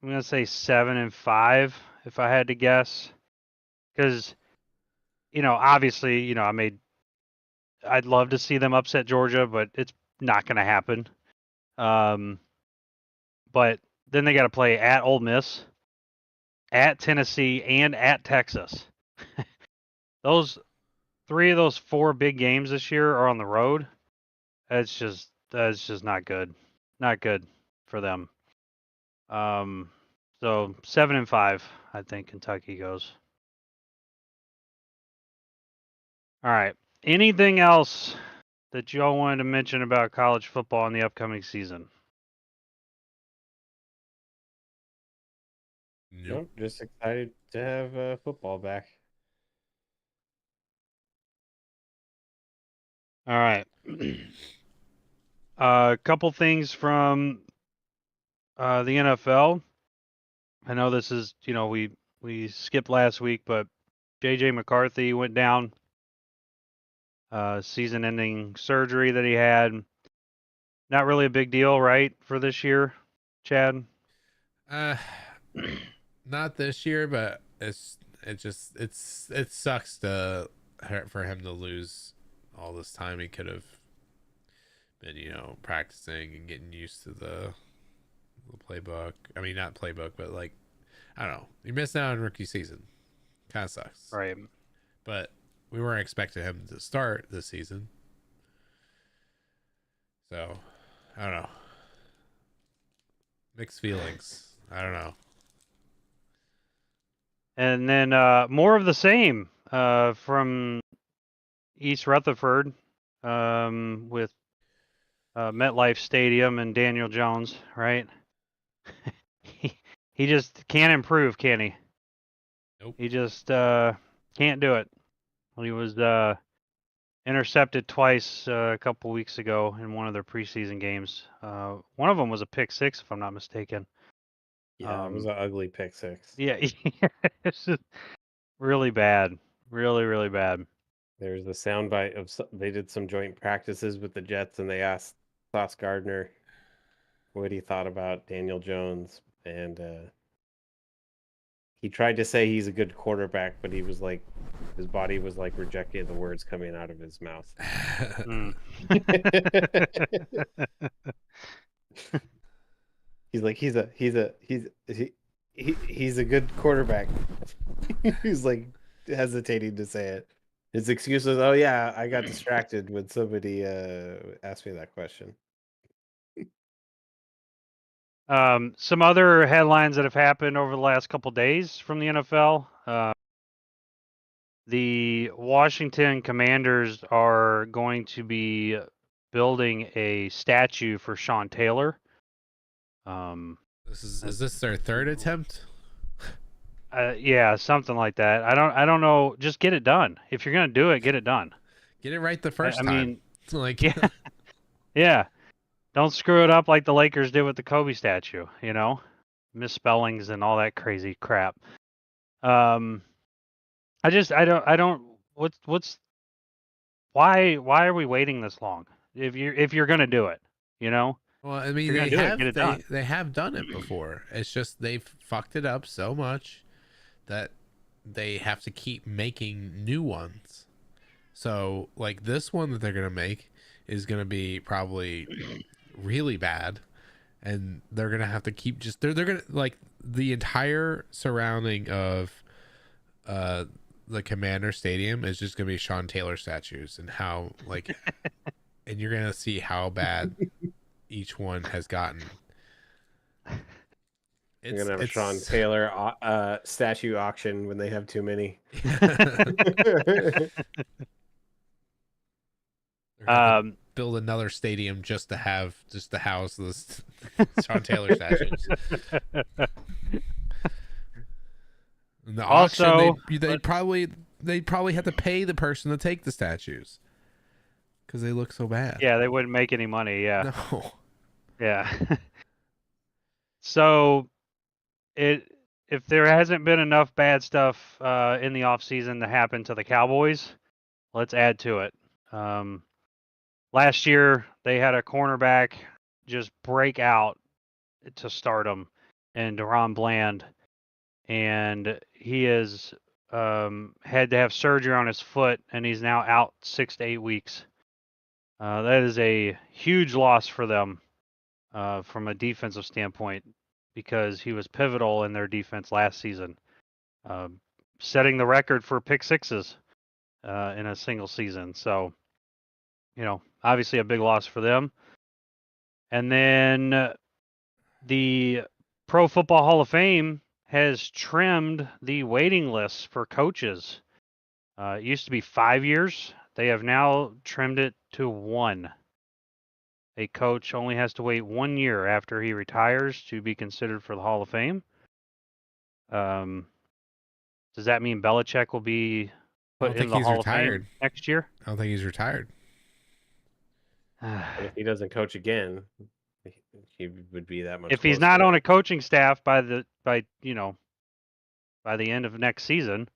[SPEAKER 1] I'm gonna say 7-5 if I had to guess, because obviously, I'd love to see them upset Georgia, but it's not gonna happen. But then they got to play at Ole Miss, at Tennessee, and at Texas. Those 3 of those 4 big games this year are on the road. That's just not good. Not good for them. So 7-5, I think Kentucky goes. All right. Anything else that y'all wanted to mention about college football in the upcoming season?
[SPEAKER 2] Nope, just excited to have football back.
[SPEAKER 1] All right. A couple things from the NFL. I know this is, we skipped last week, but J.J. McCarthy went down. Season-ending surgery that he had. Not really a big deal, right, for this year, Chad?
[SPEAKER 3] Not this year, but it sucks for him to lose all this time he could have been, practicing and getting used to the playbook. I mean, not playbook, but like, I don't know. You missed out on rookie season. Kind of sucks.
[SPEAKER 1] Right.
[SPEAKER 3] But we weren't expecting him to start this season. So, I don't know. Mixed feelings. I don't know.
[SPEAKER 1] And then more of the same from East Rutherford with MetLife Stadium and Daniel Jones, right? he just can't improve, can he?
[SPEAKER 3] Nope.
[SPEAKER 1] He just can't do it. He was intercepted twice a couple weeks ago in one of their preseason games. One of them was a pick six, if I'm not mistaken.
[SPEAKER 2] Yeah, it was an ugly pick six.
[SPEAKER 1] Yeah, it's just really bad. Really, really bad.
[SPEAKER 2] There's a soundbite of they did some joint practices with the Jets, and they asked Sauce Gardner what he thought about Daniel Jones, and he tried to say he's a good quarterback, but he was like, his body was like rejecting the words coming out of his mouth. He's like, he's a good quarterback. He's like hesitating to say it. His excuse was, "Oh yeah, I got distracted when somebody asked me that question."
[SPEAKER 1] Some other headlines that have happened over the last couple days from the NFL. The Washington Commanders are going to be building a statue for Sean Taylor.
[SPEAKER 3] Is this their third attempt?
[SPEAKER 1] Yeah, something like that. I don't know. Just get it done. If you're gonna do it, get it done.
[SPEAKER 3] Get it right the first time.
[SPEAKER 1] I mean,
[SPEAKER 3] like,
[SPEAKER 1] yeah. Don't screw it up like the Lakers did with the Kobe statue. Misspellings and all that crazy crap. I don't. Why are we waiting this long? If you're gonna do it,
[SPEAKER 3] Well, I mean,
[SPEAKER 1] get it done.
[SPEAKER 3] They have done it before. It's just they've fucked it up so much that they have to keep making new ones. So, like, this one that they're gonna make is gonna be probably really bad, and they're gonna have to keep they're gonna, like, the entire surrounding of the Commander Stadium is just gonna be Sean Taylor statues, and how, like, and you're gonna see how bad each one has gotten.
[SPEAKER 2] You're gonna have a Sean Taylor statue auction when they have too many.
[SPEAKER 3] Build another stadium just to house this Sean Taylor statues. In the auction, they'd probably have to pay the person to take the statues because they look so bad.
[SPEAKER 1] Yeah, they wouldn't make any money. Yeah.
[SPEAKER 3] No.
[SPEAKER 1] Yeah. So, if there hasn't been enough bad stuff in the offseason to happen to the Cowboys, let's add to it. Last year, they had a cornerback just break out to stardom and DeRon Bland, and he has had to have surgery on his foot, and he's now out 6 to 8 weeks. That is a huge loss for them from a defensive standpoint because he was pivotal in their defense last season, setting the record for pick sixes in a single season. So, obviously a big loss for them. And then the Pro Football Hall of Fame has trimmed the waiting list for coaches. It used to be 5 years. They have now trimmed it to 1. A coach only has to wait 1 year after he retires to be considered for the Hall of Fame. Does that mean Belichick will be put in the Hall of Fame next year?
[SPEAKER 3] I don't think he's retired.
[SPEAKER 2] But if he doesn't coach again, he would be that much.
[SPEAKER 1] If he's not on a coaching staff by the end of next season,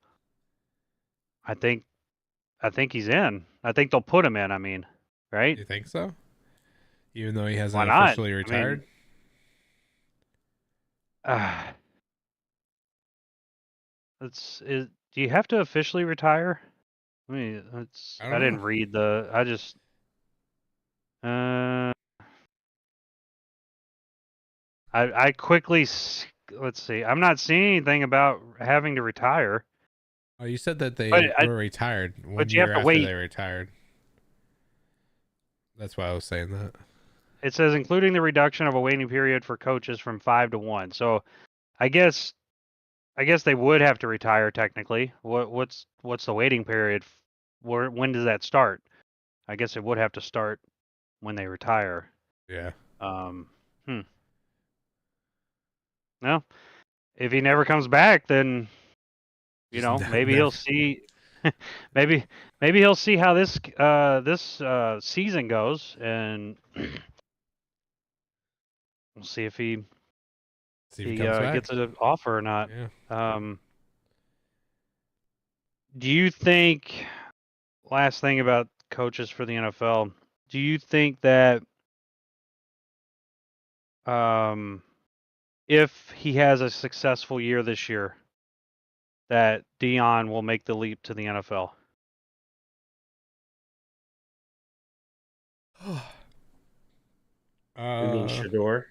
[SPEAKER 1] I think he's in. I think they'll put him in. I mean, right?
[SPEAKER 3] You think so? Even though he hasn't officially retired?
[SPEAKER 1] Do you have to officially retire? I mean, I didn't read the. I just. I quickly. Let's see. I'm not seeing anything about having to retire.
[SPEAKER 3] Oh, you said that they were retired 1 year after they retired. That's why I was saying that.
[SPEAKER 1] It says including the reduction of a waiting period for coaches from 5 to 1. So, I guess they would have to retire technically. What's the waiting period? When does that start? I guess it would have to start when they retire.
[SPEAKER 3] Yeah.
[SPEAKER 1] No, if he never comes back, then maybe he'll see. maybe he'll see how this season goes, and we'll see if he gets an offer or not.
[SPEAKER 3] Yeah.
[SPEAKER 1] Do you think? Last thing about coaches for the NFL. Do you think that if he has a successful year this year, that Dion will make the leap to the NFL?
[SPEAKER 2] You mean Shador?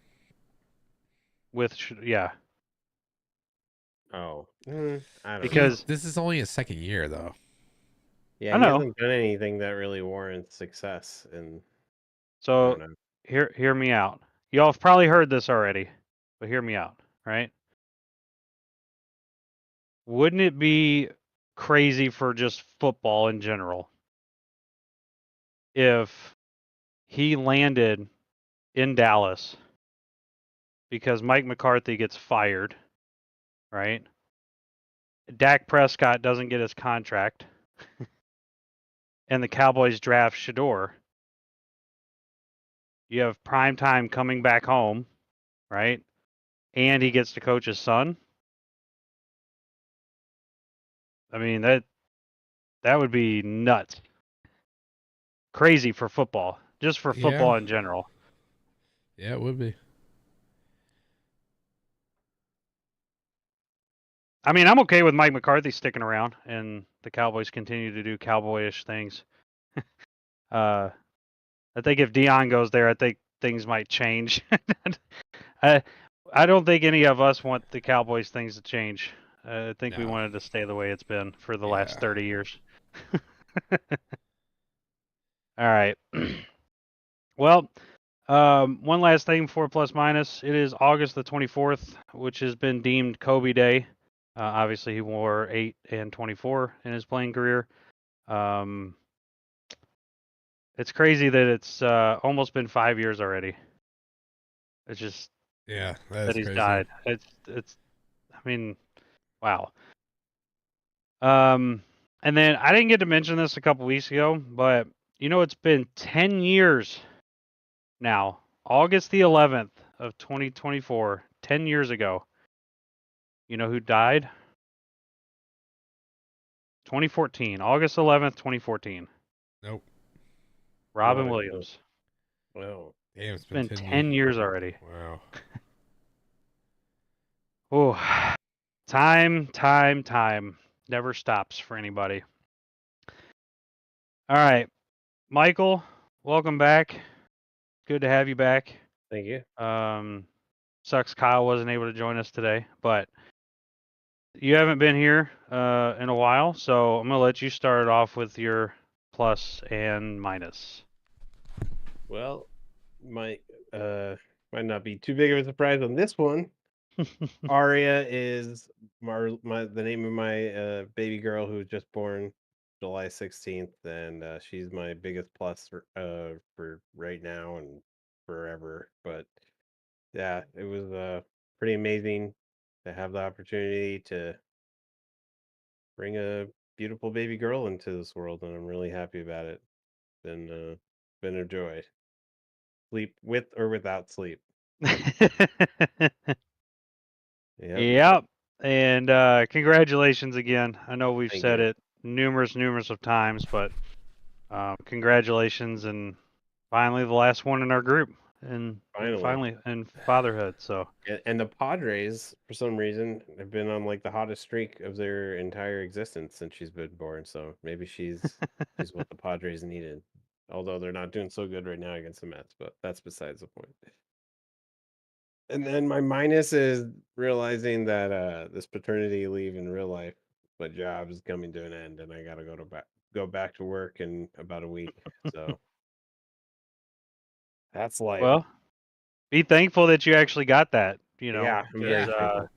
[SPEAKER 1] Yeah.
[SPEAKER 2] Oh, I don't
[SPEAKER 1] because
[SPEAKER 2] know.
[SPEAKER 3] This is only his second year, though.
[SPEAKER 2] Yeah, he hasn't done anything that really warrants success.
[SPEAKER 1] So hear me out. Y'all have probably heard this already, but hear me out, right? Wouldn't it be crazy for just football in general if he landed in Dallas because Mike McCarthy gets fired, right? Dak Prescott doesn't get his contract, and the Cowboys draft Shador. You have Primetime coming back home, right? And he gets to coach his son. I mean, that would be nuts. Crazy for football. Just for football in general.
[SPEAKER 3] Yeah, it would be.
[SPEAKER 1] I mean, I'm okay with Mike McCarthy sticking around and the Cowboys continue to do cowboyish things. I think if Dion goes there, I think things might change. I don't think any of us want the Cowboys things to change. I think we wanted to stay the way it's been for the last 30 years. All right. Well, one last thing before plus minus. It is August the 24th, which has been deemed Kobe Day. Obviously, he wore 8 and 24 in his playing career. It's crazy that it's almost been 5 years already. It's just that he's died. It's. I mean, wow. And then I didn't get to mention this a couple weeks ago, but it's been 10 years now. August the 11th of 2024, 10 years ago. You know who died? 2014, August 11th, 2014.
[SPEAKER 3] Nope.
[SPEAKER 1] Robin Williams.
[SPEAKER 2] Well,
[SPEAKER 3] damn,
[SPEAKER 1] it's been 10 years already.
[SPEAKER 3] Wow.
[SPEAKER 1] Oh, time never stops for anybody. All right, Michael, welcome back. Good to have you back.
[SPEAKER 2] Thank you.
[SPEAKER 1] Sucks Kyle wasn't able to join us today, but you haven't been here in a while, so I'm gonna let you start off with your plus and minus.
[SPEAKER 2] Well, might not be too big of a surprise on this one. Aria is the name of my baby girl who was just born July 16th, and she's my biggest plus for right now and forever. But yeah, it was pretty amazing to have the opportunity to bring a beautiful baby girl into this world, and I'm really happy about it. Been a joy. Sleep with or without sleep. Yep.
[SPEAKER 1] Yep. And congratulations again. I know we've
[SPEAKER 2] Thank
[SPEAKER 1] said
[SPEAKER 2] you.
[SPEAKER 1] it numerous of times, but congratulations and finally the last one in our group and finally in fatherhood. So
[SPEAKER 2] And the Padres, for some reason, have been on like the hottest streak of their entire existence since she's been born. So maybe she's what the Padres needed. Although they're not doing so good right now against the Mets, but that's besides the point. And then my minus is realizing that this paternity leave in real life, my job is coming to an end, and I gotta go back to work in about a week. So that's life.
[SPEAKER 1] well, be thankful that you actually got that. You know,
[SPEAKER 2] Yeah, I'm very thankful.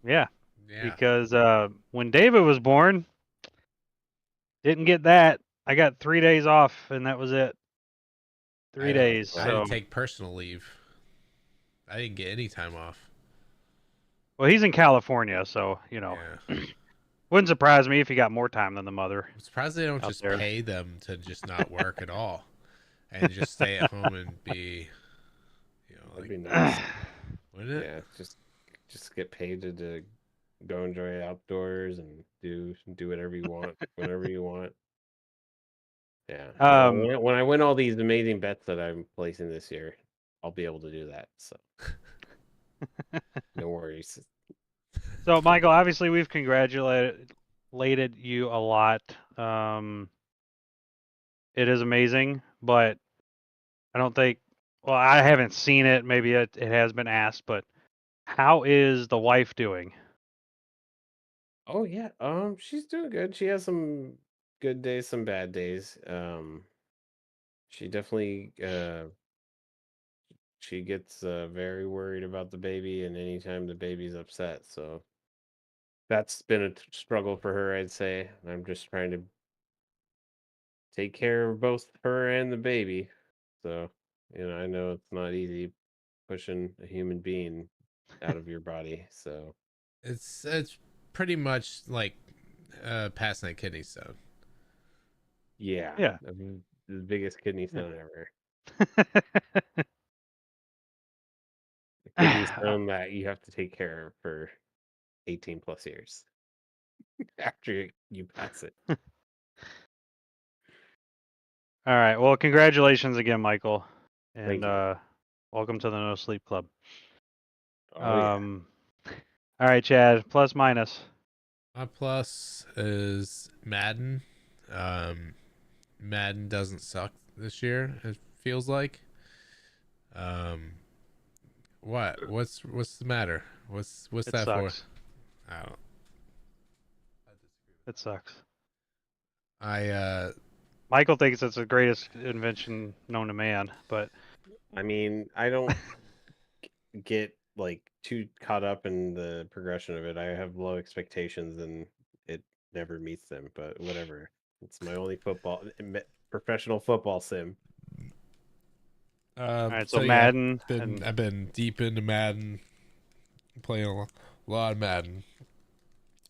[SPEAKER 3] Yeah.
[SPEAKER 1] Because when David was born, didn't get that. I got 3 days off, and that was it. 3 days.
[SPEAKER 3] I
[SPEAKER 1] So
[SPEAKER 3] didn't take personal leave. I didn't get any time off.
[SPEAKER 1] well, he's in California, so you know, wouldn't surprise me if he got more time than the mother.
[SPEAKER 3] I'm surprised they don't just pay them to just not work at all and just stay at home and be, you know,
[SPEAKER 2] That'd be nice.
[SPEAKER 3] Wouldn't it?
[SPEAKER 2] Yeah, just get paid to go enjoy outdoors and do whatever you want whenever you want. Yeah. When I win all these amazing bets that I'm placing this year, I'll be able to do that. So no worries.
[SPEAKER 1] So Michael, obviously we've congratulated you a lot. It is amazing, but I don't think. Well, I haven't seen it. Maybe it has been asked, but how is the wife doing?
[SPEAKER 2] Oh yeah, she's doing good. She has some good days, some bad days. She definitely she gets very worried about the baby, and anytime the baby's upset, so that's been a struggle for her, I'd say. I'm just trying to take care of both her and the baby. So, I know it's not easy pushing a human being out of your body. So
[SPEAKER 3] it's pretty much like passing a kidney stone.
[SPEAKER 2] yeah. I mean, the biggest kidney stone ever. The kidney stone that you have to take care of for 18 plus years after you pass it.
[SPEAKER 1] All right. Well, congratulations again, Michael, and
[SPEAKER 2] Thank you.
[SPEAKER 1] welcome to the No Sleep Club.
[SPEAKER 2] Oh yeah.
[SPEAKER 1] All right, Chad. Plus minus.
[SPEAKER 3] My plus is Madden. Madden doesn't suck this year. It feels like. What's the matter? What's that
[SPEAKER 1] sucks.
[SPEAKER 3] for? I don't.
[SPEAKER 1] It sucks.
[SPEAKER 3] Michael
[SPEAKER 1] thinks it's the greatest invention known to man, but
[SPEAKER 2] I mean, I don't get like too caught up in the progression of it. I have low expectations and it never meets them, but whatever. It's my only professional football sim.
[SPEAKER 1] All right, so Madden.
[SPEAKER 3] I've been deep into Madden, playing a lot of Madden.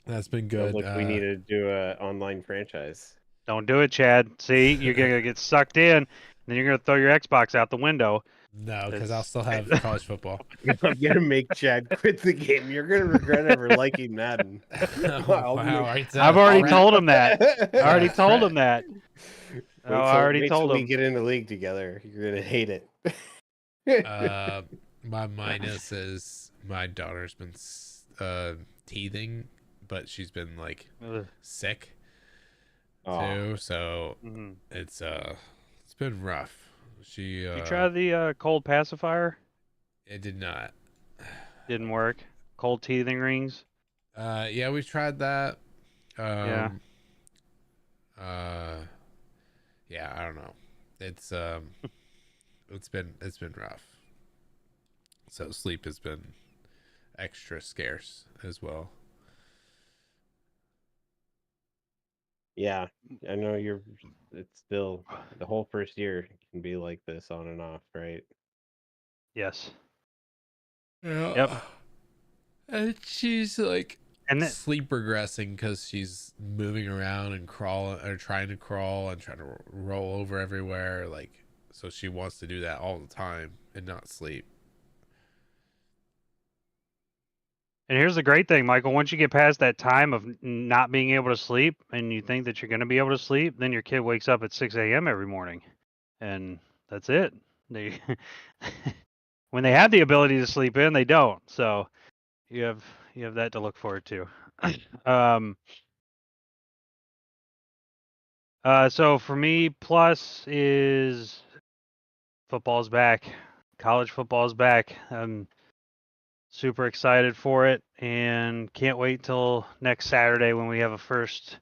[SPEAKER 3] That's been good.
[SPEAKER 2] Sounds like we need to do a online franchise.
[SPEAKER 1] Don't do it, Chad. See, you're gonna get sucked in, and then you're gonna throw your Xbox out the window.
[SPEAKER 3] No, because I'll still have college football.
[SPEAKER 2] I'm gonna make Chad quit the game. You're gonna regret ever liking Madden.
[SPEAKER 1] I've already told him that. I already told him that.
[SPEAKER 2] I already told him. We get in the league together. You're gonna hate it.
[SPEAKER 3] My minus is my daughter's been teething, but she's been like sick too, so it's been rough.
[SPEAKER 1] You try the cold pacifier?
[SPEAKER 3] It did not.
[SPEAKER 1] Didn't work. Cold teething rings?
[SPEAKER 3] Yeah, we've tried that.
[SPEAKER 1] Yeah.
[SPEAKER 3] Yeah, I don't know. It's it's been rough. So sleep has been extra scarce as well.
[SPEAKER 2] Yeah, I know it's still the whole first year can be like this on and off, right?
[SPEAKER 1] Yes.
[SPEAKER 3] Yeah.
[SPEAKER 1] Yep.
[SPEAKER 3] And she's like
[SPEAKER 1] And
[SPEAKER 3] sleep regressing because she's moving around and crawling or trying to crawl and trying to roll over everywhere. Like, so she wants to do that all the time and not sleep.
[SPEAKER 1] And here's the great thing, Michael. Once you get past that time of not being able to sleep and you think that you're going to be able to sleep, then your kid wakes up at 6 a.m. every morning. And that's it. They when they have the ability to sleep in, they don't. So you have that to look forward to. So for me, plus is football's back. College football's back. I'm super excited for it and can't wait till next Saturday when we have a first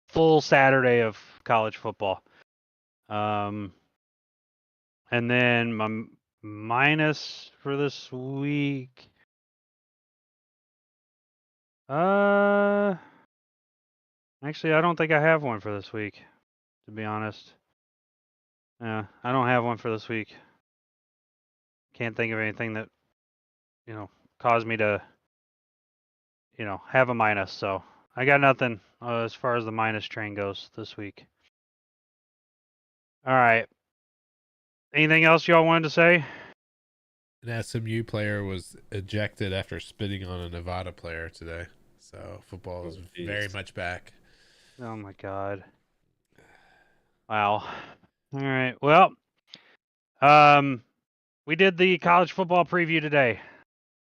[SPEAKER 1] full Saturday of college football. And then my minus for this week. Actually, I don't think I have one for this week, to be honest. Yeah, I don't have one for this week. Can't think of anything that, caused me to, have a minus. So I got nothing as far as the minus train goes this week. All right. Anything else y'all wanted to say?
[SPEAKER 3] An SMU player was ejected after spitting on a Nevada player today. So football is very much back.
[SPEAKER 1] Oh my God. Wow. All right. Well, we did the college football preview today,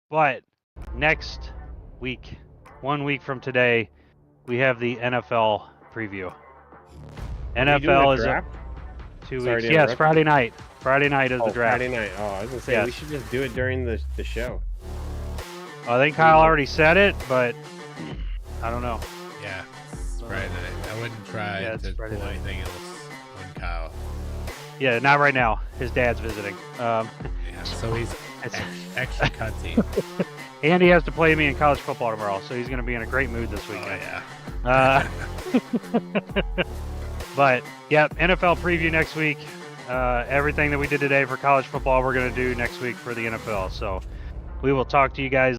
[SPEAKER 1] but next week, 1 week from today, we have the NFL preview. NFL is
[SPEAKER 2] draft?
[SPEAKER 1] 2
[SPEAKER 2] Sorry
[SPEAKER 1] weeks.
[SPEAKER 2] to
[SPEAKER 1] Yes,
[SPEAKER 2] interrupt.
[SPEAKER 1] Friday night. Friday night is the draft.
[SPEAKER 2] Friday night. Oh, I was gonna say we
[SPEAKER 1] Yes.
[SPEAKER 2] should just do it during the show.
[SPEAKER 1] I think Kyle already said it, but I don't know.
[SPEAKER 3] Yeah, it's Friday night. I wouldn't try
[SPEAKER 1] it's
[SPEAKER 3] to
[SPEAKER 1] Friday
[SPEAKER 3] pull
[SPEAKER 1] night.
[SPEAKER 3] anything else on Kyle.
[SPEAKER 1] Yeah, not right now. His dad's visiting.
[SPEAKER 3] Yeah, so he's extra cutty.
[SPEAKER 1] And he has to play me in college football tomorrow, so he's going to be in a great mood this weekend.
[SPEAKER 3] Oh, yeah.
[SPEAKER 1] But, yeah, NFL preview next week. Everything that we did today for college football, we're going to do next week for the NFL. So we will talk to you guys